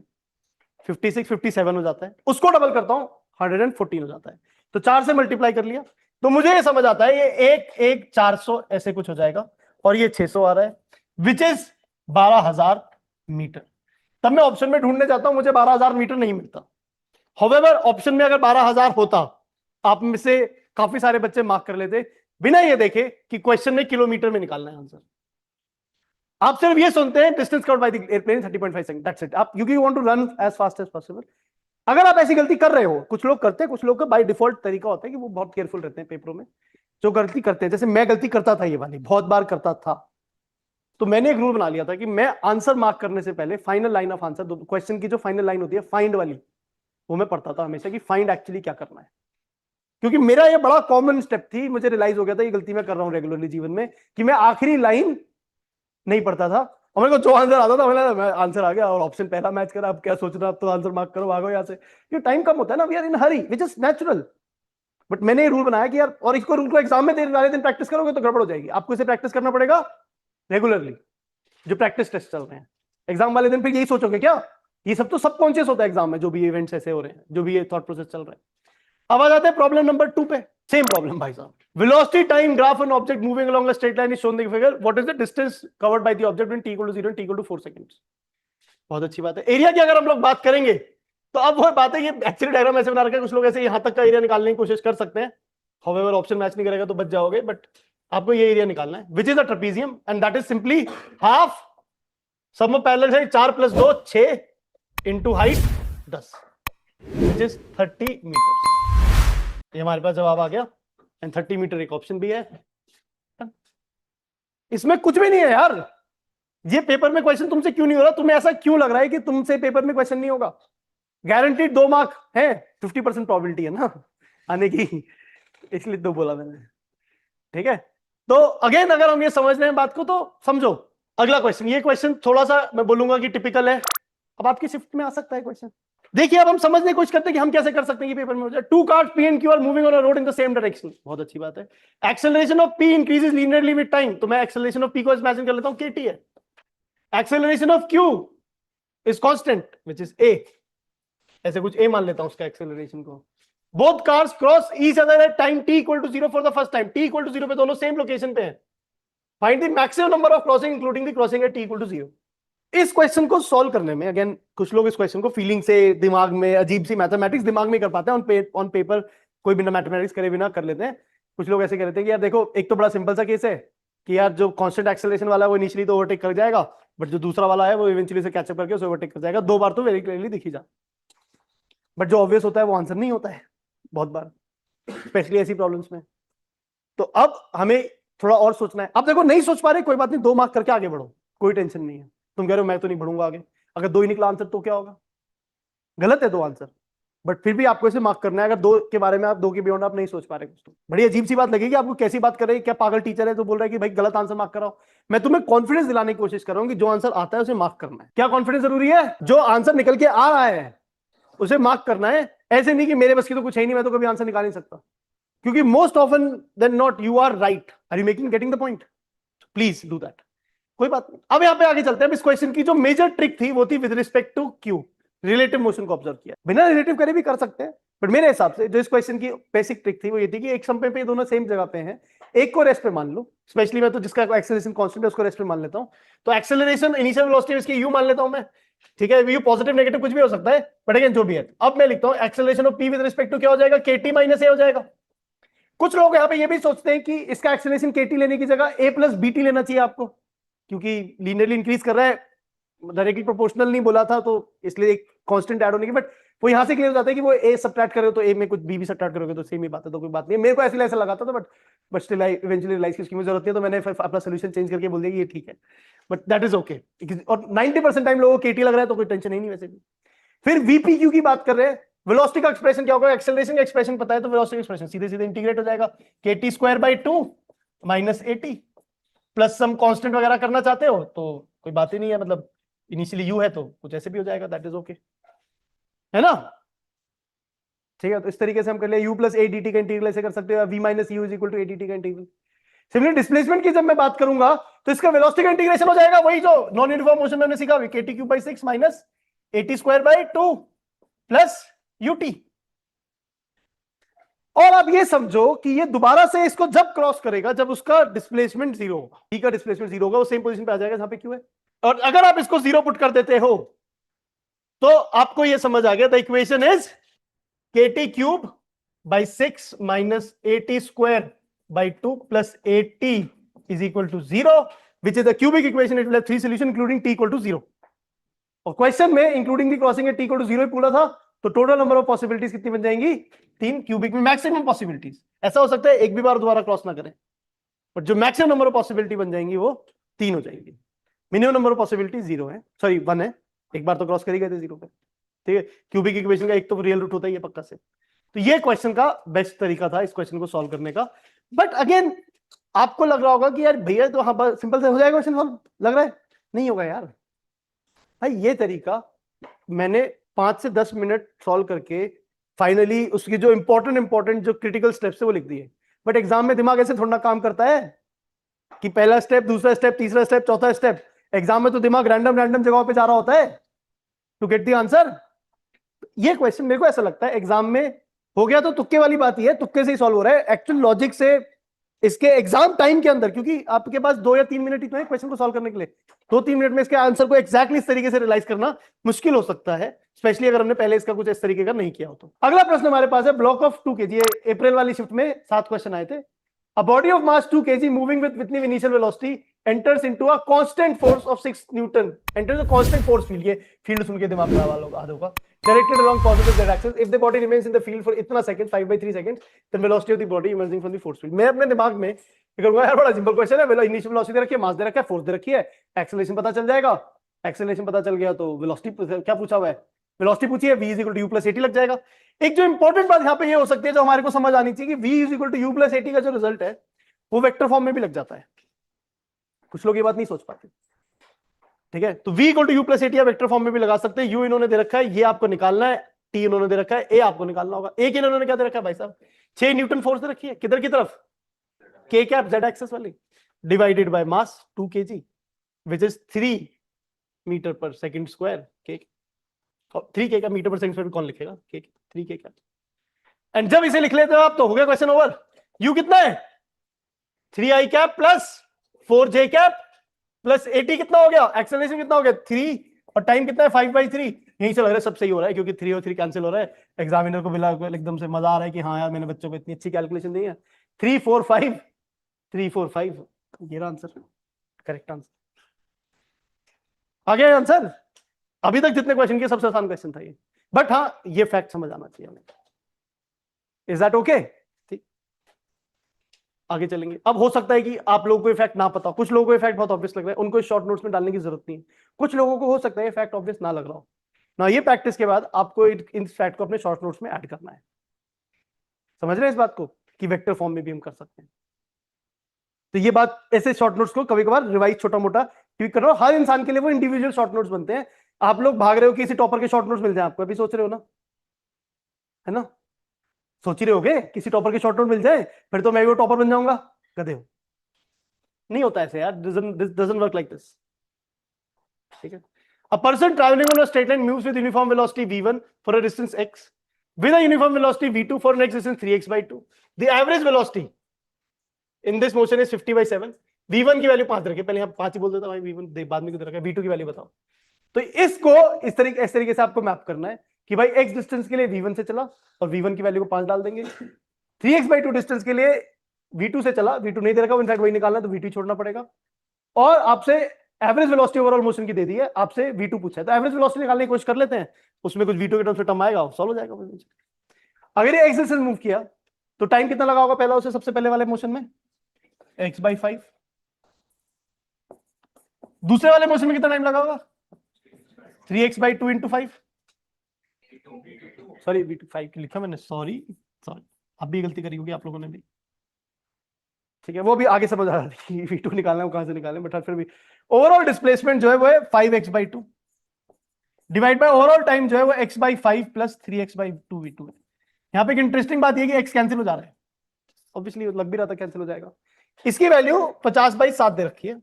56 57 हो जाता है, उसको डबल करता हूं 114 हो जाता है, तो 4 से मल्टीप्लाई कर लिया, तो मुझे ये समझ आता है ये एक 400 ऐसे कुछ हो जाएगा, और ये 600 आ रहा है विच इज 12,000 मीटर। तब मैं ऑप्शन में ढूंढने जाता हूं, मुझे 12,000 मीटर नहीं मिलता। हाउएवर ऑप्शन में अगर 12,000 होता, आप में से काफी सारे बच्चे मार्क कर लेते बिना ये देखे कि क्वेश्चन में किलोमीटर में निकालना है आंसर। आप सिर्फ ये सुनते हैं distance covered by the airplane 30.5 second, that's it. आप क्योंकि you want to run as fast as possible. अगर आप ऐसी गलती कर रहे हो, कुछ लोग करते हैं, कुछ लोग का बाय डिफॉल्ट तरीका होता है कि वो बहुत केयरफुल रहते हैं पेपरों में, जो गलती करते हैं, जैसे मैं गलती करता था, ये वाली बहुत बार करता था, तो मैंने एक रूल बना लिया था कि मैं आंसर मार्क करने से पहले final line of answer, question की जो फाइनल लाइन होती है फाइंड वाली, वो मैं पढ़ता था हमेशा कि फाइंड एक्चुअली क्या करना है। क्योंकि मेरा ये बड़ा कॉमन स्टेप थी, मुझे रियलाइज हो गया था ये गलती मैं कर रहा हूं रेगुलरली जीवन में, कि मैं आखिरी लाइन नहीं पढ़ता था, और मेरे को जो आंसर आता था मैं आंसर आ गया और ऑप्शन पहला मैच करा, अब क्या सोच रहा, अब तो आंसर मार्क करो, भागो यहाँ से, क्योंकि टाइम कम होता है ना, we are in hurry which is natural. But मैंने ये रूल बनाया कि यार, और इसको रूल को एग्जाम में देने वाले दिन प्रैक्टिस करोगे तो गड़बड़ हो जाएगी, आपको इसे प्रैक्टिस करना पड़ेगा रेगुलरली, जो प्रैक्टिस टेस्ट चल रहे हैं। एग्जाम वाले दिन फिर यही सोचोगे क्या, ये सब तो सबकॉन्शियस होता है एग्जाम में, जो भी इवेंट्स ऐसे हो रहे हैं, जो भी ये थॉट प्रोसेस चल रहा है। अब आ जाते हैं प्रॉब्लम नंबर 2 पे, सेम प्रॉब्लम भाई साहब। Velocity time graph on object moving along a straight line is shown in the figure, what is the distance covered by the object when t = 0 and t = 4 seconds. बहुत अच्छी बात है। Area की अगर हम लोग बात करेंगे तो अब वो बात है, ये एक्चुअली डायग्राम ऐसे बना रखा है, कुछ लोग ऐसे यहां तक का एरिया निकालने की कोशिश कर सकते हैं, हाउएवर ऑप्शन मैच नहीं करेगा तो बच जाओगे, बट आपको ये एरिया निकालना है which is a trapezium, and that is simply half sum of parallel side 4 + 2 6 into height 10 which is 30 metre. ये हमारे पास जवाब आ गया, एंड 30 मीटर एक ऑप्शन भी है। इसमें कुछ भी नहीं है यार, ये पेपर में क्वेश्चन तुमसे क्यों नहीं हो रहा, तुम्हें ऐसा क्यों लग रहा है कि तुमसे पेपर में क्वेश्चन नहीं होगा? गारंटीड 2 मार्क है, 50% प्रोबेबिलिटी है ना आने की, इसलिए तो बोला मैंने, ठीक है। तो अगेन अगर हम ये समझ रहे हैं बात को तो समझो। अगला क्वेश्चन, ये क्वेश्चन थोड़ा सा मैं बोलूंगा कि टिपिकल है, अब आपकी शिफ्ट में आ सकता है क्वेश्चन। देखिए अब हम समझने की कोशिश करते हैं कि हम कैसे कर सकते हैं कि पेपर में हो जाए। 2 cars P and Q are moving on a road in the same direction, बहुत अच्छी बात है। Acceleration of P increases linearly with time, तो मैं एक्सेलरेशन ऑफ P को इमेजिन कर लेता हूं KT है। Acceleration of Q is constant which is A, ऐसे कुछ A मान लेता हूं उसका एक्सेलरेशन को। Both cars cross each other at time t = 0 for the first time, t = 0 पे दोनों सेम लोकेशन पे हैं। Find the maximum number of crossing including the crossing at t = 0। इस क्वेश्चन को सॉल्व करने में अगेन कुछ लोग इस क्वेश्चन को फीलिंग से, दिमाग में अजीब सी मैथमेटिक्स दिमाग में कर पाते हैं, ऑन पेपर कोई बिना मैथमेटिक्स करे बिना कर लेते हैं। कुछ लोग ऐसे कहते हैं कि यार देखो, एक तो बड़ा सिंपल सा केस है कि यार जो कांस्टेंट एक्सेलरेशन वाला है वो इनिशियली तो ओवरटेक कर जाएगा, बट जो दूसरा वाला है वो इवेंचुअली से कैचअप करके उसे ओवरटेक कर जाएगा। 2 बार तो वेरी क्लियरली दिखी जा, बट जो ऑब्वियस होता है वो आंसर नहीं होता है बहुत बार, स्पेशली ऐसी प्रॉब्लम्स में। तो अब हमें थोड़ा और सोचना है। अब देखो नहीं सोच पा रहे, कोई बात नहीं, 2 मार्क करके आगे बढ़ो, कोई टेंशन नहीं है। तुम कह रहे हो मैं तो नहीं बढ़ूंगा आगे, अगर 2 ही निकला आंसर तो क्या होगा? गलत है 2 आंसर, बट फिर भी आपको इसे मार्क करना है। अगर दो के बारे में आप दो के बियॉन्ड आप नहीं सोच पा रहे कुछ तो बड़ी अजीब सी बात लगेगी आपको। कैसी बात कर रहे हैं, क्या पागल टीचर है तो बोल रहा है कि भाई गलत आंसर मार्क कराओ। मैं तुम्हें कॉन्फिडेंस दिलाने की कोशिश कर रहा हूं कि जो आंसर आता है उसे मार्क करना है। क्या कॉन्फिडेंस जरूरी है? जो आंसर निकल के आ रहा है उसे मार्क करना है। ऐसे नहीं कि मेरे बस की तो कुछ है ही नहीं, मैं तो कभी आंसर निकाल नहीं सकता। क्योंकि most often than not you are right. Are you making getting the point? Please do that. कोई बात नहीं, अब यहां पे आगे चलते हैं। इस क्वेश्चन की जो मेजर ट्रिक थी वो थी with respect to q, relative motion को ऑब्जर्व किया। बिना रिलेटिव करे भी कर सकते हैं, बट मेरे हिसाब से जो इस क्वेश्चन की बेसिक ट्रिक थी वो ये थी कि एक समय पे दोनों सेम जगह पे हैं, एक को रेस्ट पे मान लो। स्पेशली मैं तो जिसका एक्सेलरेशन कांस्टेंट है उसको रेस्ट पे मान लेता हूं। तो एक्सेलरेशन इनिशियल वेलोसिटी इसकी यू मान लेता हूं मैं, ठीक है। यू पॉजिटिव नेगेटिव कुछ भी हो सकता है, बट अगेन जो भी है। अब मैं लिखता हूं acceleration of p with respect to क्या हो जाएगा, केटी माइनस ए हो जाएगा। कुछ लोग यहाँ पे ये भी सोचते हैं कि इसका एक्सेलरेशन केटी लेने की जगह ए प्लस बीटी लेना चाहिए आपको, क्योंकि लीनियरली इंक्रीज कर रहा है। डायरेक्टली प्रोपोर्शनल नहीं बोला था तो इसलिए एक कांस्टेंट ऐड होने की, बट वो यहां से क्लियर हो जाता है कि वो ए सब्ट्रैक्ट करो तो ए में कुछ बी भी सब्ट्रैक्ट करोगे तो सेम ही बात है, तो कोई बात नहीं। मेरे को ऐसा लगा था, but still I eventually realise कि इसकी मुझे जरूरत नहीं है, तो मैंने अपना सोल्यूशन चेंज करके बोल दिया कि ये ठीक है, बट दैट इज ओके। और 90% टाइम लोगों को केटी लग रहा है तो कोई टेंशन ही नहीं वैसे भी। फिर वीपीक्यू की बात कर रहे हैं, वेलोसिटी का एक्सप्रेशन क्या होगा? एक्सेलरेशन का एक्सप्रेशन पता है तो वेलोसिटी का एक्सप्रेशन सीधे सीधे इंटीग्रेट हो जाएगा, kt square by 2 minus at plus some constant वगैरह करना चाहते हो तो कोई बात ही नहीं है। मतलब इनिशियली यू है तो कुछ ऐसे भी हो जाएगा, दैट इज ओके, है ना? ठीक है, तो इस तरीके से हम कर ले। u प्लस ए dt का इंटीग्रल ऐसे कर सकते हो, v minus u is equal to a dt का इंटीग्रल। सिमिलर डिस्प्लेसमेंट की जब मैं बात करूंगा तो इसका वेलोसिटी का इंटीग्रेशन हो जाएगा वही जो नॉन यूनिफॉर्म मोशन में हमने सीखा, kt cube by 6 minus at square by 2 plus ut। और अब ये समझो कि ये दोबारा से इसको जब क्रॉस करेगा जब उसका डिस्प्लेसमेंट जीरो होगा, टी का डिस्प्लेसमेंट जीरो होगा, वो सेम पोजीशन पे आ जाएगा जहां पे क्यू है। और अगर आप इसको जीरो पुट कर देते हो तो आपको ये समझ आ गया, the equation is kt cube by 6 minus at square by 2 plus at is equal to 0, which is the cubic equation. It will have three solution including t equal to 0। और क्वेश्चन में इंक्लूडिंग दी क्रॉसिंग है t equal to 0 ही पूरा था, तो total number of possibilities कितनी बन जाएंगी? 3। क्यूबिक में मैक्सिमम पॉसिबिलिटीज। ऐसा हो सकता है एक भी बार दोबारा क्रॉस ना करें, बट जो मैक्सिमम नंबर ऑफ पॉसिबिलिटी बन जाएंगी वो 3 हो जाएंगी। मिनिमम नंबर ऑफ पॉसिबिलिटी 0 है, सॉरी 1 है, एक बार तो क्रॉस कर ही गए थे 0 पे, ठीक है। क्यूबिक इक्वेशन का एक तो रियल रूट होता ही है पक्का से। तो ये क्वेश्चन का बेस्ट तरीका था इस क्वेश्चन को सॉल्व करने का। बट अगेन आपको लग रहा होगा कि यार भैया तो हाँ सिंपल से हो जाएगा क्वेश्चन सॉल्व, लग रहा है नहीं होगा यार। भाई ये तरीका मैंने 5 से 10 मिनट सॉल्व करके फाइनली उसकी जो इंपॉर्टेंट जो क्रिटिकल स्टेप्स है वो लिख दिए। बट एग्जाम में दिमाग ऐसे थोड़ा काम करता है कि पहला स्टेप, दूसरा स्टेप, तीसरा स्टेप, चौथा स्टेप। एग्जाम में तो दिमाग रैंडम जगहों पे जा रहा होता है टू गेट द आंसर। ये क्वेश्चन मेरे को ऐसा लगता है एग्जाम में हो गया तो तुक्के वाली बात ही है, तुक्के से ही सॉल्व हो रहा है। एक्चुअल लॉजिक से इसके एग्जाम टाइम के अंदर, क्योंकि आपके पास 2 या 3 मिनट ही तो है क्वेश्चन को सॉल्व करने के लिए, 2-3 मिनट में इसके आंसर को एक्जैक्टली इस तरीके से रियलाइज करना मुश्किल हो सकता है, स्पेशली अगर हमने पहले इसका कुछ इस तरीके का नहीं किया हो तो। अगला प्रश्न हमारे पास है ब्लॉक ऑफ 2 kg। अप्रैल वाली शिफ्ट में 7 क्वेश्चन आए थे। A body of mass 2 kg moving with initial velocity enters into a constant force of 6 Newton. Enters a constant force field. ये फील्ड सुन के दिमाग खराब वाला होगा आधों का। Directed along positive z axis. If the body remains in the field for इतना second 5/3 seconds, then velocity of the body emerging from the force field. मैं अपने दिमाग में करूंगा यार बड़ा सिंपल क्वेश्चन है, इनिशियल वेलोसिटी दे रखी है, मास दे रखा है, फोर्स दे रखी है, एक्सेलरेशन पता चल जाएगा। एक्सेलरेशन पता चल गया तो वेलोसिटी क्या पूछा हुआ है? वेलोसिटी पूछी है, v is equal to u plus at लग जाएगा। एक जो इंपॉर्टेंट बात यहाँ पे ये हो सकती है जो हमारे को समझ आनी चाहिए कि v is equal to u plus at का जो रिजल्ट है वो वेक्टर फॉर्म में भी लग जाता है। कुछ लोग ये बात नहीं सोच पाते, ठीक है। तो v equal to u plus at vector form में भी लगा सकते हैं। u इन्होंने दे रखा है, ये आपको निकालना है, t इन्होंने दे रखा है, a आपको निकालना होगा। एक इन्होंने क्या दे रखा है भाई साहब? 6 न्यूटन फोर्स दे रखी है, किधर की तरफ? k कैप z एक्सिस वाली, divided by mass 2 kg which is 3 metre पर सेकंड स्क्वायर। k 3k का मीटर पर सेकंड स्क्वायर कौन लिखेगा? k 3k का। एंड जब इसे लिख लेते हो आप तो हो गया क्वेश्चन ओवर। u कितना है? 3i cap plus 4j cap plus 80 कितना हो गया? एक्सेलरेशन कितना हो गया? 3 और टाइम कितना है? 5/3। यहीं से लग रहा है सब सही हो रहा है क्योंकि 3 और 3 कैंसिल हो रहा है। एग्जामिनर को मिला एकदम से मजा आ रहा है कि हाँ यार मैंने बच्चों को इतनी अच्छी कैलकुलेशन दी है। 3 4 5 3 4 5 ये आंसर, करेक्ट आंसर आ गया आंसर। अभी तक जितने क्वेश्चन किए सबसे आसान क्वेश्चन था ये, बट हाँ ये फैक्ट समझ आना चाहिए हमें। Is that okay? ठीक, आगे चलेंगे। अब हो सकता है कि आप लोगों को फैक्ट ना पता हो, कुछ लोगों को फैक्ट बहुत ऑब्वियस लग रहा है, उनको शॉर्ट नोट्स में डालने की जरूरत नहीं है। कुछ लोगों को हो सकता है फैक्ट ऑब्वियस ना लग रहा हो, ना ये प्रैक्टिस के बाद आपको इन फैक्ट को अपने शॉर्ट नोट्स में ऐड करना है। समझ रहे हैं इस बात को कि वेक्टर फॉर्म में भी हम कर सकते हैं। तो ये बात ऐसे शॉर्ट नोट्स को कभी कभार रिवाइज छोटा मोटा ट्वीक कर रहा हूं। हर इंसान के लिए वो इंडिविजुअल शॉर्ट नोट्स बनते हैं। आप लोग भाग रहे हो किसी टॉपर के शॉर्ट नोट्स मिल जाए आपको, अभी सोच रहे हो ना, है ना, सोच ही रहे होगे किसी टॉपर के शॉर्ट नोट मिल जाए फिर तो मैं भी वो टॉपर बन जाऊंगा। गधे हो, नहीं होता ऐसे यार, doesn't work like this। ठीक है, a person traveling on a straight line moves with uniform velocity v1 for a distance x with a uniform velocity v2 for next distance 3x by 2। the average velocity in this motion is 50/7। v1 की value 5 रखे, पहले हम 5 ही बोल देता भाई, v1 बाद में कितना रखा, v2 की वैल्यू बताओ। तो इसको इस तरीके से आपको मैप करना है कि भाई x डिस्टेंस के लिए v1 से चला और v1 की वैल्यू को 5 डाल देंगे। 3x/2 डिस्टेंस के लिए v2 से चला, v2 नहीं दे रखा, इनफैक्ट वही निकालना, तो v2 छोड़ना पड़ेगा। और आपसे एवरेज वेलोसिटी ओवरऑल मोशन की दे दी है, आपसे v2 पूछा है, तो एवरेज वेलोसिटी निकालने की कोशिश कर लेते हैं, उसमें कुछ v2 के टर्म्स में टर्म आएगा, सॉल्व हो जाएगा। अगर ये x डिस्टेंस मूव किया तो टाइम कितना लगा होगा पहला उसे, सबसे पहले वाले मोशन में x/5। दूसरे वाले मोशन में कितना टाइम लगा होगा 3x/2 × 5। सॉरी v2 लिखा मैंने, सॉरी अब भी गलती करी होगी आप लोगों ने भी। ठीक है, वो भी आगे समझ आ रहा है v2 निकालना है, कहां से निकालें, बट फिर भी ओवरऑल डिस्प्लेसमेंट जो है वो है 5x/2 divide by overall time जो है वो x/5 प्लस 3x/2 v2 है। यहाँ पे एक इंटरेस्टिंग बात ये कि x कैंसिल हो जा रहा है, ऑब्वियसली लग भी रहा था कैंसिल हो जाएगा। इसकी वैल्यू 50/7 दे रखी है,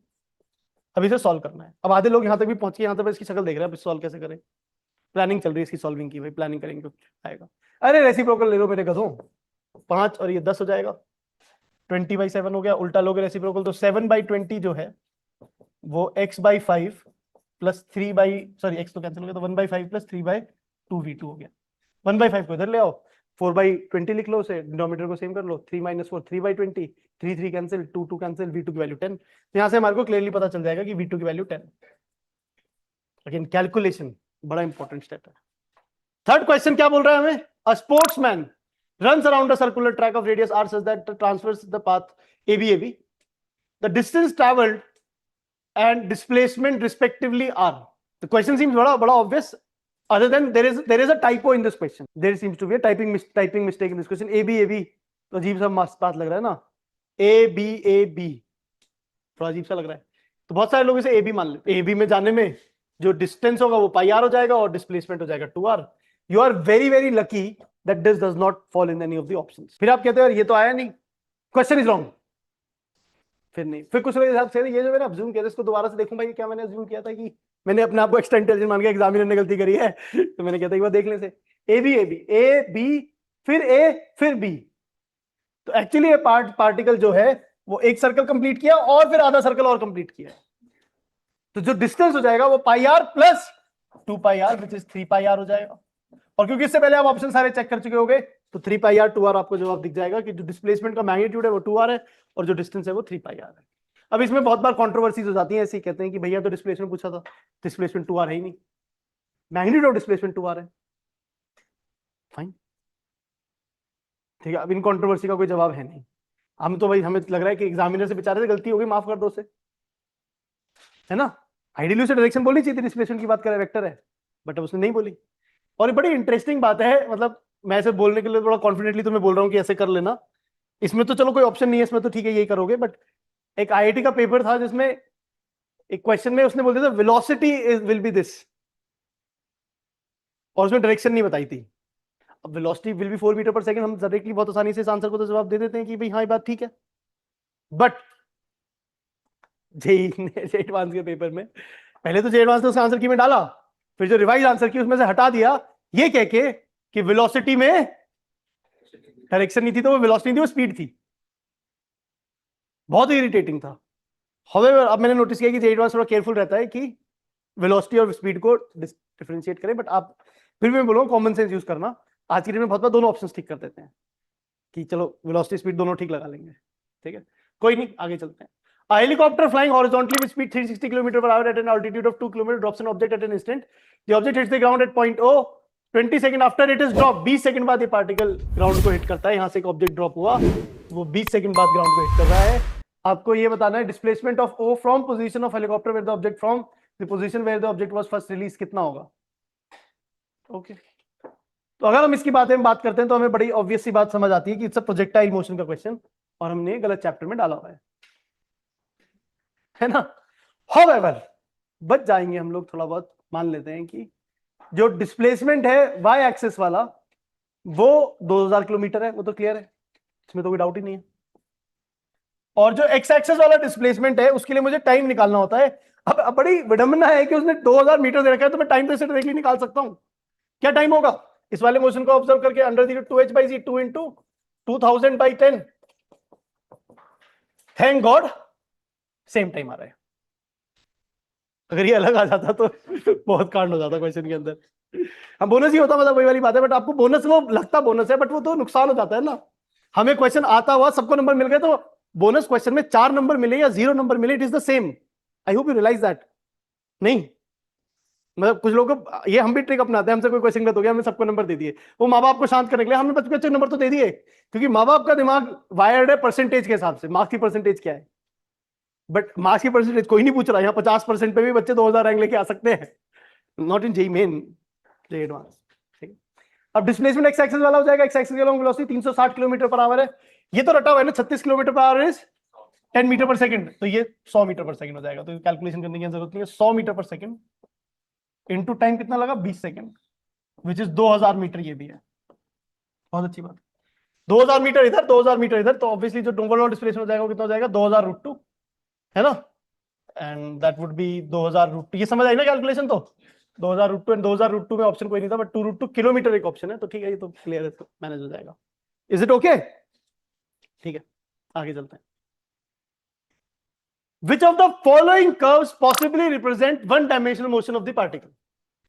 अब इसे सॉल्व करना है। अब आधे लोग यहाँ तक भी पहुंच गए, यहाँ तक इसकी शक्ल देख रहे हैं, अब सॉल्व कैसे करें, प्लानिंग चल रही है इसकी सॉल्विंग की, भाई प्लानिंग करेंगे तो आएगा। अरे रेसिप्रोकल ले लो मेरे गधों, 5 और ये 10 हो जाएगा, 20/7 हो गया। उल्टा लोगे रेसिप्रोकल तो 7/20 जो है वो x/5 प्लस 3 सॉरी x तो कैंसिल हो गया, तो 1/5 प्लस 3/2 v2 हो गया। 1/5 को इधर ले आओ, 4/20 लिख लो, उसे डिनोमिनेटर को सेम कर लो, 3 - 4 3/20, 3 3 कैंसिल, 2 2 कैंसिल, v2 की वैल्यू 10। तो यहां से हमारे को क्लियरली पता चल जाएगा कि v2 की वैल्यू 10। अगेन कैलकुलेशन बड़ा इंपॉर्टेंट स्टेप है। थर्ड क्वेश्चन क्या बोल रहा है हमें, a sportsman runs around a circular track of radius r such that transfers the path AB the distance traveled and displacement respectively are। the question seems bada obvious, other than there is a typo in this question, there seems to be a typing mistake in this question। AB तो अजीब सा बात लग रहा है ना, AB थोड़ा अजीब सा लग रहा है, तो बहुत सारे लोग इसे AB मान लेते। AB में जाने में जो डिस्टेंस होगा वो πr हो जाएगा और डिस्प्लेसमेंट हो जाएगा 2r। You are very lucky that this does not fall in any of the options। फिर आप कहते हो यार ये तो आया नहीं, क्वेश्चन इज रॉन्ग, फिर नहीं, फिर कुछ लोग हिसाब से ये जो मैंने अज्यूम किया था इसको दोबारा से देखूं भाई क्या मैंने अज्यूम किया था कि मैंने अपने आप को एक्स्ट्रा इंटेलिजेंट मान के एग्जामिनर ने गलती करी है तो मैंने कहता है देखने से ए बी फिर ए फिर बी। तो एक्चुअली ये पार्टिकल जो है वो एक सर्कल कंप्लीट किया और फिर आधा सर्कल और कंप्लीट किया है, तो जो डिस्टेंस हो जाएगा वो πr plus 2πr which is 3πr हो जाएगा। और क्योंकि इससे पहले आप ऑप्शन सारे चेक कर चुके होंगे तो 3πr 2r आपको जवाब दिख जाएगा कि जो डिस्प्लेसमेंट का मैग्नीट्यूड है वो 2r है और जो डिस्टेंस है वो 3πr है। अब इसमें बहुत बार कंट्रोवर्सीज हो जाती हैं, ऐसे कहते हैं कि भैया तो डिस्प्लेसमेंट पूछा था, डिस्प्लेसमेंट 2r है ही नहीं, मैग्नीट्यूड ऑफ डिस्प्लेसमेंट 2r है। फाइन, ठीक है, अब इन कंट्रोवर्सी का कोई जवाब है नहीं। हम तो भाई हमें लग रहा है कि एग्जामिनर से बेचारे से गलती हो गई, माफ कर दो उसे, है ना। आइडियली उसे डायरेक्शन बोलनी चाहिए थी, डिस्प्लेसमेंट की बात करें वेक्टर है, बट अब उसने नहीं बोली। और बड़ी इंटरेस्टिंग बात है, मतलब मैं ऐसे बोलने के लिए थोड़ा कॉन्फिडेंटली तुम्हें बोल रहा हूँ कि ऐसे कर लेना, इसमें तो चलो कोई ऑप्शन नहीं है, इसमें तो ठीक है यही करोगे, बट एक आईआईटी का पेपर था जिसमें एक क्वेश्चन में उसने बोल दिया था वेलोसिटी विल बी दिस, और उसमें डायरेक्शन नहीं बताई थी। अब वेलोसिटी विल बी 4 मीटर पर सेकंड, हम डायरेक्टली बहुत आसानी से इस आंसर को तो जवाब दे देते हैं कि भाई हाँ ये बात ठीक है, बट जेई एडवांस के पेपर में पहले तो जे एडवांस ने उस आंसर की में डाला, फिर जो रिवाइज आंसर की उसमें से हटा दिया ये कह के कि वेलोसिटी में डायरेक्शन नहीं थी, तो वो वेलोसिटी थी, वो स्पीड थी। बहुत इरिटेटिंग था। हाउएवर अब मैंने नोटिस किया कि जे एडवांस थोड़ा केयरफुल रहता है कि वेलोसिटी और स्पीड को डिफरेंशिएट करे, बट आप फिर भी मैं बोलूँगा कॉमन सेंस यूज करना। आज की डेट में बहुत बार दोनों ऑप्शंस ठीक कर देते हैं कि चलो वेलोसिटी स्पीड दोनों ठीक लगा लेंगे, ठीक है, कोई नहीं, आगे चलते हैं। A helicopter flying horizontally with speed 360 km/h at an altitude of 2 km drops an object at an instant. The object hits the ground at point O. 20 second after it is drop, 20 second बाद ये particle ground को hit करता है। यहां से एक object drop हुआ, वो 20 सेकंड बाद ग्राउंड को हिट कर रहा है। आपको ये बताना है displacement of O from position of helicopter where the object from the position where the object was first release कितना होगा। ओके तो अगर हम इसकी बात करते हैं तो हमें बड़ी ऑब्वियस सी बात समझ आती है कि इट्स अ प्रोजेक्टाइल मोशन का क्वेश्चन और हमने गलत चैप्टर में डाला हुआ है ना। हाउएवर बच जाएंगे हम लोग, थोड़ा बहुत मान लेते हैं कि जो डिस्प्लेसमेंट है वाई एक्सिस वाला वो 2000 किलोमीटर है, वो तो क्लियर है, इसमें तो कोई डाउट ही नहीं है। और जो एक्स एक्सिस वाला डिस्प्लेसमेंट है उसके लिए मुझे टाइम निकालना होता है। अब बड़ी विडंबना है कि उसने 2000 मीटर दे रखा है तो मैं टाइम तो इसे डायरेक्टली निकाल सकता हूं। क्या टाइम होगा इस वाले मोशन को ऑब्जर्व करके? Under the 2h/g 2 into 2000/10। Thank God same time आ रहा है। अगर ये अलग आ जाता तो बहुत कांड हो जाता क्वेश्चन के अंदर। हम बोनस ही होता, मतलब वही वाली बात है, बट आपको बोनस वो लगता बोनस है, बट वो तो नुकसान हो जाता है ना। हमें क्वेश्चन आता हुआ सबको नंबर मिल गए तो बोनस क्वेश्चन में 4 नंबर मिले या 0 नंबर मिले, it is the same. I hope you realise that. नहीं मतलब कुछ लोगों को ये हम भी ट्रिक अपनाते हैं, हमसे कोई क्वेश्चन गलत हो गया हमने सबको नंबर दे दिए, वो माँ बाप को शांत करने के लिए हमने बच्चे अच्छे नंबर तो दे दिए, क्योंकि माँ बाप का दिमाग वायर्ड है परसेंटेज के हिसाब से, मार्क्स की परसेंटेज क्या है। बट मार्क्स की परसेंटेज कोई नहीं पूछ रहा, यहाँ 50% पे भी बच्चे 2000 रैंक लेके आ सकते हैं, not in JEE Main, JEE Advance. ठीक है, अब डिस्प्लेसमेंट एक्स एक्सिस वाला हो जाएगा, एक्स एक्सिस वाला वेलोसिटी 360 किलोमीटर पर आवर है, ये तो रटा हुआ है ना 36 kilometre per hour is 10 metre पर सेकंड, तो ये 100 मीटर पर सेकंड हो जाएगा, तो कैलकुलेशन करने की जरूरत नहीं है। 100 मीटर पर सेकंड इनटू टाइम कितना लगा 20 सेकंड, विच इज 2000 मीटर, ये भी है बहुत अच्छी बात। 2000 मीटर इधर 2000 मीटर इधर, तो ऑब्वियसली जो ओवरऑल डिस्प्लेसमेंट हो जाएगा वो कितना हो जाएगा 2000√2, है ना, एंड दैट वुड बी 2000√2। ये समझ आई ना कैलकुलेशन? तो 2000√2 एंड 2000√2 में ऑप्शन कोई नहीं था, बट 2√2 किलोमीटर एक ऑप्शन है, तो ठीक है ये तो क्लियर है, तो मैनेज हो जाएगा। Is it okay? ठीक है आगे चलते हैं। Which of the following curves possibly represent one dimensional motion of the particle?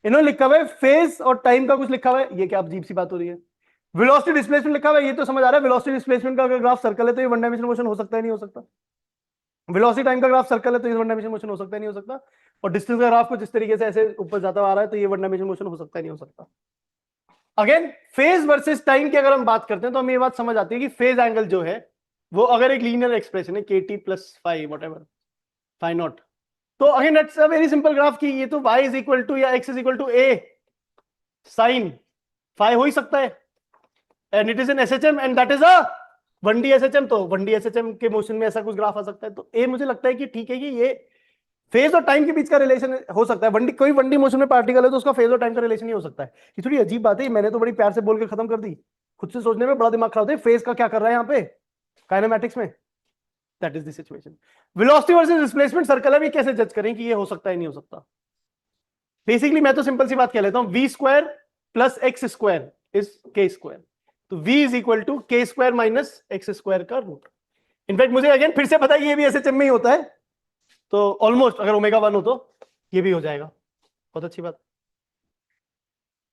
इन्होंने लिखा हुआ है फेज और टाइम का कुछ लिखा हुआ है, ये क्या अजीब सी बात हो रही है। वेलोसिटी डिस्प्लेसमेंट लिखा हुआ है, ये तो समझ आ रहा है, वेलोसिटी डिस्प्लेसमेंट का अगर ग्राफ सर्कल है तो ये वन डायमेंशनल मोशन हो सकता है नहीं हो सकता। वेलोसिटी टाइम का ग्राफ सर्कल है तो ये वन डायमेंशनल मोशन हो सकता है नहीं हो सकता। और डिस्टेंस का ग्राफ कुछ इस तरीके से ऐसे ऊपर जाता हुआ आ रहा है तो ये वन डायमेंशनल मोशन हो सकता है नहीं हो सकता। अगेन फेज वर्सेस टाइम की अगर हम बात करते हैं तो हमें ये बात समझ आती है कि फेज एंगल जो है वो अगर एक लीनियर एक्सप्रेशन है kt plus five whatever five naught, तो again that's a very simple graph की ये तो y इज इक्वल टू या x is equal to a sine five हो ही सकता है, and it is an SHM and that is a 1D SHM, तो 1D एसएचएम के मोशन में ऐसा कुछ ग्राफ आ सकता है। तो ए मुझे लगता है कि ठीक है कि ये फेज और टाइम के बीच का रिलेशन हो सकता है। 1D कोई 1D मोशन में पार्टिकल है तो उसका फेज और टाइम का रिलेशन नहीं हो सकता है। ये थोड़ी अजीब बात है, मैंने तो बड़ी प्यार से बोल के खत्म कर दी, खुद से सोचने में बड़ा दिमाग खराब होता है फेज का क्या कर रहा है यहाँ पे काइनेमैटिक्स में। That is the situation. Velocity versus displacement circle है, भी कैसे जज करें कि ये हो सकता है नहीं हो सकता। बेसिकली मैं तो सिंपल सी बात कह लेता हूं, v square plus x square is के स्क्वायर, तो v is equal to K square minus x square का रूट। इनफैक्ट मुझे अगेन फिर से पता है कि ये भी एसएचएम में ही होता है, तो ऑलमोस्ट अगर ओमेगा 1 हो तो ये भी हो जाएगा, बहुत अच्छी बात।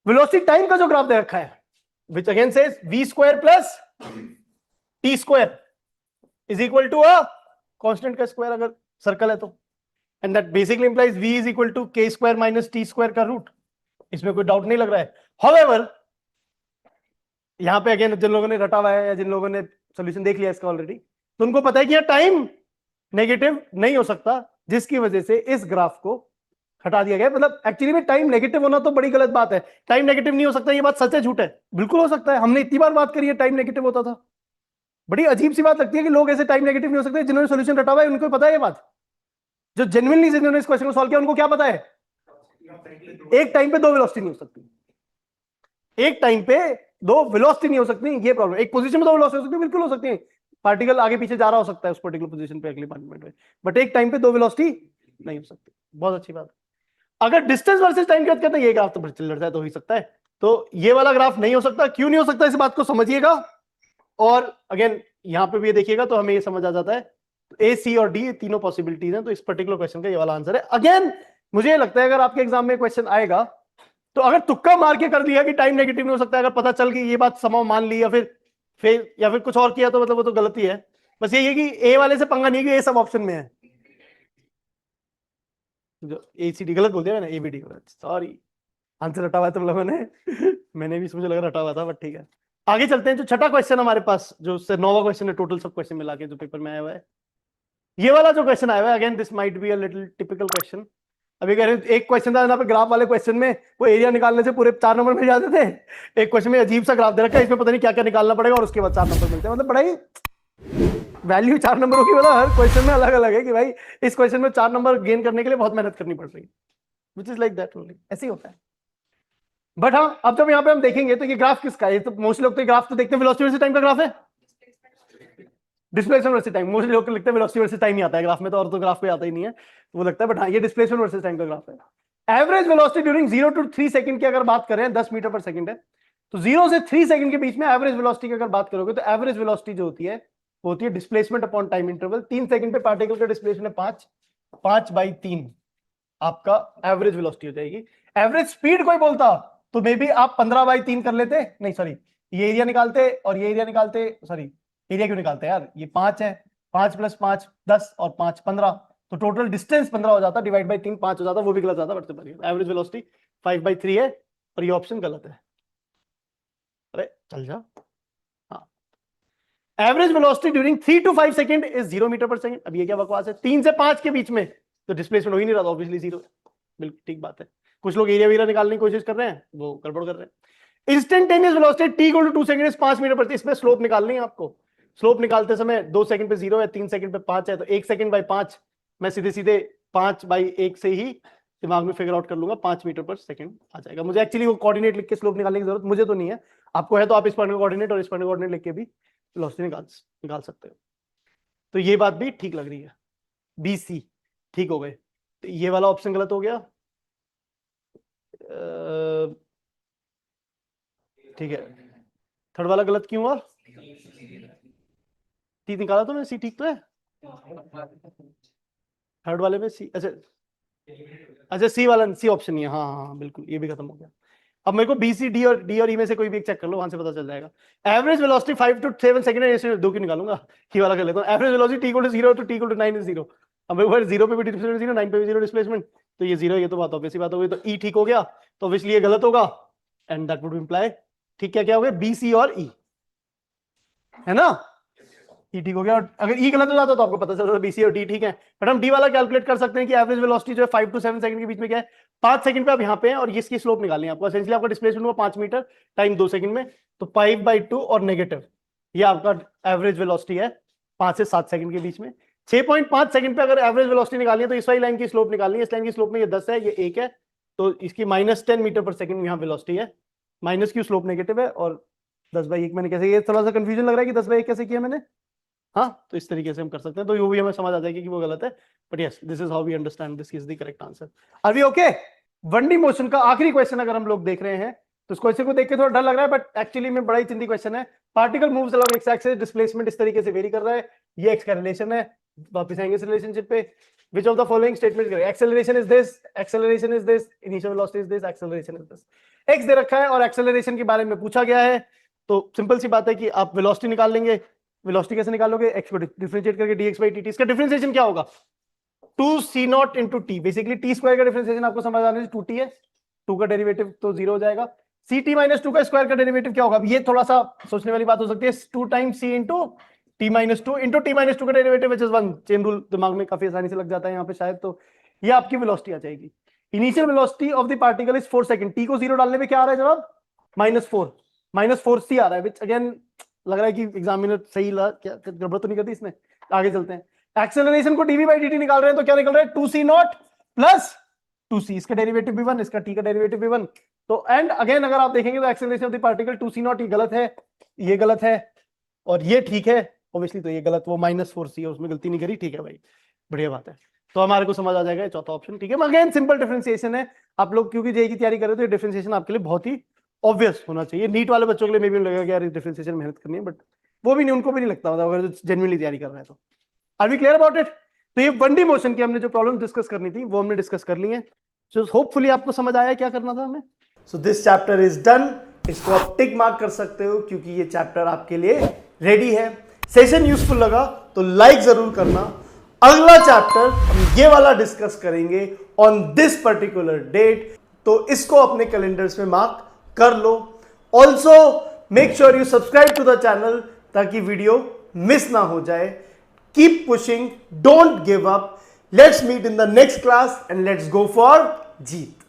वेलोसिटी टाइम का जो ग्राफ दे रखा है which again says v square plus T square is equal to a constant का स्क्वायर अगर सर्कल है तो, and that basically implies v is equal to K square minus T square का रूट। इसमें कोई डाउट नहीं लग रहा है। हाउएवर यहां पे अगेन जिन लोगों ने रटा हुआ है या जिन लोगों ने सॉल्यूशन देख लिया इसका ऑलरेडी, तो उनको पता है कि यह टाइम नेगेटिव नहीं हो सकता, जिसकी वजह से इस ग्राफ को हटा दिया गया। मतलब एक्चुअली में टाइम नेगेटिव होना तो बड़ी गलत बात है, टाइम नेगेटिव नहीं हो सकता ये बात सच है झूठ है? बिल्कुल हो सकता है, हमने इतनी बार बात करी है टाइम नेगेटिव होता था। बड़ी अजीब सी बात लगती है कि लोग ऐसे टाइम नेगेटिव नहीं हो सकते, जिन्होंने सोल्यूशन रटा हुआ है उनको पता है ये बात, जो जेन्युइनली जिन्होंने इस क्वेश्चन को सॉल्व किया उनको क्या पता है एक टाइम पे दो वेलोसिटी नहीं हो सकती, एक टाइम पे दो वेलोसिटी नहीं हो सकती, ये प्रॉब्लम। एक पोजीशन में दो वेलोसिटी हो सकती है, बिल्कुल हो सकती है, पार्टिकल आगे पीछे जा रहा हो सकता है उस पर्टिकुलर पोजीशन पे अगले मोमेंट में, बट एक टाइम पे दो वेलोसिटी नहीं हो सकती। बहुत अच्छी बात। अगर डिस्टेंस वर्सेस टाइम की बात करते हैं ये ग्राफ तो चल रहा है तो हो ही सकता है, तो ये वाला ग्राफ नहीं हो सकता। क्यों नहीं हो सकता इस बात को समझिएगा, और अगेन यहां पे भी देखिएगा तो हमें ये समझ आ जाता है ए सी और डी तीनों पॉसिबिलिटीज हैं, तो इस पर्टिकुलर क्वेश्चन का ये वाला आंसर है। अगेन मुझे लगता है अगर आपके एग्जाम में क्वेश्चन आएगा तो अगर तुक्का मार के कर दिया कि टाइम नेगेटिव नहीं हो सकता, अगर पता चल कि ये बात समाव मान ली या फिर कुछ और किया तो मतलब वो तो गलती है। बस ये है कि ए वाले से पंगा नहीं कि ए सब ऑप्शन में है, जो ए सी डी गलत बोल दिया मैंने, ए बी डी गलत, सॉरी आंसर हटा हुआ है तुम लोगों ने मैंने भी मुझे लगा हटा हुआ था, बट ठीक है आगे चलते हैं। जो छठा क्वेश्चन हमारे पास जो 9वां क्वेश्चन है टोटल सब क्वेश्चन मिला के जो पेपर में आया हुआ है, ये वाला जो क्वेश्चन आया हुआ है, again this might be a little typical question. अभी कह रहे एक क्वेश्चन था ना पे ग्राफ वाले क्वेश्चन में वो एरिया निकालने से पूरे 4 नंबर मिल जाते थे। एक क्वेश्चन में अजीब सा ग्राफ दे रखा है, इसमें पता नहीं क्या क्या निकालना पड़ेगा और उसके बाद 4 नंबर मिलते हैं। मतलब बड़ा ही वैल्यू 4 नंबरों की, मतलब हर क्वेश्चन में अलग अलग है कि भाई इस क्वेश्चन में 4 नंबर गेन करने के लिए बहुत मेहनत करनी पड़ रही है, which is like that only, ऐसे ही होता है। बट हाँ, अब जब यहाँ पे हम देखेंगे तो ये ग्राफ किसका है, तो मोस्टली लोग तो ग्राफ तो देखते हैं वेलोसिटी वर्सेस टाइम का ग्राफ है, डिस्प्लेसमेंट वर्सेस टाइम। मोस्टली लोग लिखते हैं वेलोसिटी वर्सेस टाइम ही आता है ग्राफ में, तो और तो ग्राफ कोई आता ही नहीं है, तो वो लगता है। बट हाँ, ये डिस्प्लेसमेंट वर्सेस टाइम का ग्राफ है। Average velocity during 0 to 3 second की अगर बात करें, 10 मीटर पर सेकंड है, तो 0 से 3 सेकंड के बीच में एवरेज वेलोसिटी की अगर बात करोगे तो एवरेज वेलोसिटी जो होती है वो होती है displacement upon time interval. 3 second पे पार्टिकल का डिस्प्लेसमेंट है 5/3 आपका एवरेज वेलोसिटी हो जाएगी। एवरेज स्पीड कोई बोलता तो मे बी आप 15/3 कर लेते, नहीं सॉरी, ये एरिया निकालते और ये एरिया निकालते, सॉरी एरिया क्यों निकालते हैं यार, ये 5 है, 5 + 5 10 और 5 15, तो टोटल डिस्टेंस 15 हो जाता, डिवाइड बाई 3 5 हो जाता, वो भी गलत जाता। बट एवरेज वेलोसिटी 5/3 है और ये ऑप्शन गलत है। अरे चल जा। हाँ, average velocity during 3 to 5 second is 0 metre पर सेकंड। अब ये क्या बकवास है, 3 से 5 के बीच में तो डिस्प्लेसमेंट हो ही नहीं रहा, ऑब्वियसली 0 है। बिल्कुल ठीक बात है। कुछ लोग एरिया वेरिया निकालने की कोशिश कर रहे हैं, वो गड़बड़ कर रहे हैं। Instantaneous velocity t = 2 second is 5 metre प्रति, इसमें स्लोप निकालनी है आपको। स्लोप निकालते समय 2 सेकंड पे 0 है, 3 सेकंड पे 5 है, तो 1 सेकंड बाई 5 मैं सीधे सीधे 5/1 से ही दिमाग में फिगर आउट कर लूंगा, 5 मीटर पर सेकंड आ जाएगा। मुझे एक्चुअली वो कोऑर्डिनेट लिख के स्लोप निकालने की जरूरत मुझे तो नहीं है, आपको है तो आप इस पॉइंट का कोऑर्डिनेट और इस पॉइंट का कोऑर्डिनेट लिख के भी वेलोसिटी निकाल सकते हो। तो ये बात भी ठीक लग रही है, बी सी ठीक हो गए। तो ये वाला ऑप्शन गलत हो गया, ठीक है। थर्ड वाला गलत क्यों हुआ, टी निकाला तो मैंने, सी ठीक तो है। थर्ड वाले में सी, अच्छा अच्छा सी वाला, सी ऑप्शन नहीं है, हाँ हाँ बिल्कुल, ये भी खत्म हो गया। अब मेरे को बी सी डी और ई में से कोई भी एक चेक कर लो, वहां से पता चल जाएगा। एवरेज वेलोसिटी 5 to 7 सेकंड है, दो की निकालूंगा, ये वाला कर लेता हूँ। Average velocity t = 0 to t = 9 is 0। अब मेरे को 0 पे भी डिस्प्लेसमेंट 0, 9 पे भी 0 डिस्प्लेसमेंट, तो ये 0, ये तो बात ऑब्वियस बात हो गई। तो ई ठीक हो गया, तो ऑब्वियसली ये गलत होगा, एंड दैट वुड इंप्लाई, ठीक क्या हो गया, बी सी और ई, है ना। ई ठीक हो गया, और अगर ई गलत हो जाता तो आपको पता चल जाता बी सी और डी ठीक है। बट हम डी वाला कैलकुलेट कर सकते हैं कि एवरेज वेलोसिटी जो है 5 to 7 सेकंड के बीच में क्या है, 5 सेकंड पे आप यहाँ पे हैं और इसकी स्लोप निकालनी है आपको। एसेंशियली आपका डिस्प्लेसमेंट हुआ 5 मीटर टाइम 2 सेकंड में, तो 5/2 और नेगेटिव, ये आपका एवरेज वेलोसिटी है 5 से 7 सेकंड के बीच में। 6.5 सेकंड पे अगर एवरेज वेलोसिटी निकालनी है तो इस वाली लाइन की स्लोप निकालनी है। इस लाइन की स्लोप में ये 10 है, ये 1 है, तो इसकी -10 मीटर पर सेकंड यहाँ वेलोसिटी है, माइनस की स्लोप नेगेटिव है, और 10/1 मैंने कैसे, ये थोड़ा सा कंफ्यूजन लग रहा है कि 10/1 कैसे किया मैंने, हाँ तो इस तरीके से हम कर सकते हैं, तो वो भी हमें समझ आ जाएगी कि वो गलत है। But yes, this is how we understand this is the correct answer. Are we okay. 1D motion का आखिरी क्वेश्चन अगर हम लोग देख रहे हैं तो इस क्वेश्चन को देख के थोड़ा डर लग रहा है, बट एक्चुअली में बड़ा ही चिंती क्वेश्चन है। Particle moves along x axis, displacement इस तरीके से वेरी कर रहा है, ये एक्स का रिलेशन है। वापस आएंगे इस रिलेशनशिप पे। Which of the following statements करें, acceleration is this, acceleration is this, initial velocity is this, acceleration is this। x दे रखा है और acceleration के बारे में पूछा गया है, तो सिंपल सी बात है कि आप वेलोसिटी निकाल लेंगे। वेलोसिटी कैसे निकालोगे, x को डिफरेंशिएट करके dx/dt, इसका डिफरेंशिएशन क्या होगा, 2c0 into t। Basically t square का डिफरेंशिएशन आपको समझ आने से 2t है, 2 का डेरिवेटिव तो 0 हो जाएगा। ct - 2 का स्क्वायर का डेरिवेटिव क्या होगा, ये थोड़ा सा सोचने वाली बात हो सकती है, 2 times c into t - 2 into t - 2 का derivative which is 1। Chain rule दिमाग में काफी आसानी से लग जाता है यहाँ पे शायद, तो ये आपकी वेलोसिटी आ जाएगी। Initial velocity of the particle is 4 second, t को 0 डालने पे क्या आ रहा है जवाब, -4c आ रहा है, विच अगेन लग रहा है कि एग्जामिनर सही क्या गड़बड़ तो नहीं करती इसमें। आगे चलते हैं। एक्सेलरेशन को dv/dt निकाल रहे हैं, तो क्या निकल रहा है, 2c0 प्लस 2c, इसका डेरिवेटिव भी 1, इसका t का डेरिवेटिव भी 1। तो एंड अगेन अगर आप देखेंगे तो acceleration of the particle 2c0, ये गलत है, ये गलत है, और ये ठीक है ऑब्वियसली, तो ये गलत, वो -4c है, उसमें गलती नहीं करी, ठीक है भाई, बढ़िया बात है। तो हमारे को समझ आ जाएगा चौथा ऑप्शन, ठीक है। अगेन सिंपल डिफरेंशिएशन है, आप लोग क्योंकि जेईई की तैयारी कर रहे हो तो ये डिफरेंशिएशन आपके लिए बहुत ही ऑब्वियस होना चाहिए। नीट वाले बच्चों के लिए मे भी लगेगा कि यार डिफरेंशिएशन मेहनत करनी है, बट वो भी नहीं, उनको भी नहीं लगता, मतलब अगर जेन्युइनली तैयारी कर रहे हैं तो। Are we clear about it. तो ये 1D मोशन की हमने जो प्रॉब्लम डिस्कस करनी थी वो हमने डिस्कस कर ली है। सो होपफुली आपको समझ आया क्या करना था हमें। So this chapter is done, इसको आप टिक मार्क कर सकते हो क्योंकि ये चैप्टर आपके लिए रेडी है। सेशन यूजफुल लगा तो लाइक जरूर करना। अगला चैप्टर हम ये वाला डिस्कस करेंगे ऑन दिस पर्टिकुलर डेट, तो इसको अपने कैलेंडर्स में मार्क कर लो। Also make sure you subscribe to the channel ताकि वीडियो मिस ना हो जाए। Keep pushing, don't give up. Let's meet in the next class and let's go for Jeet.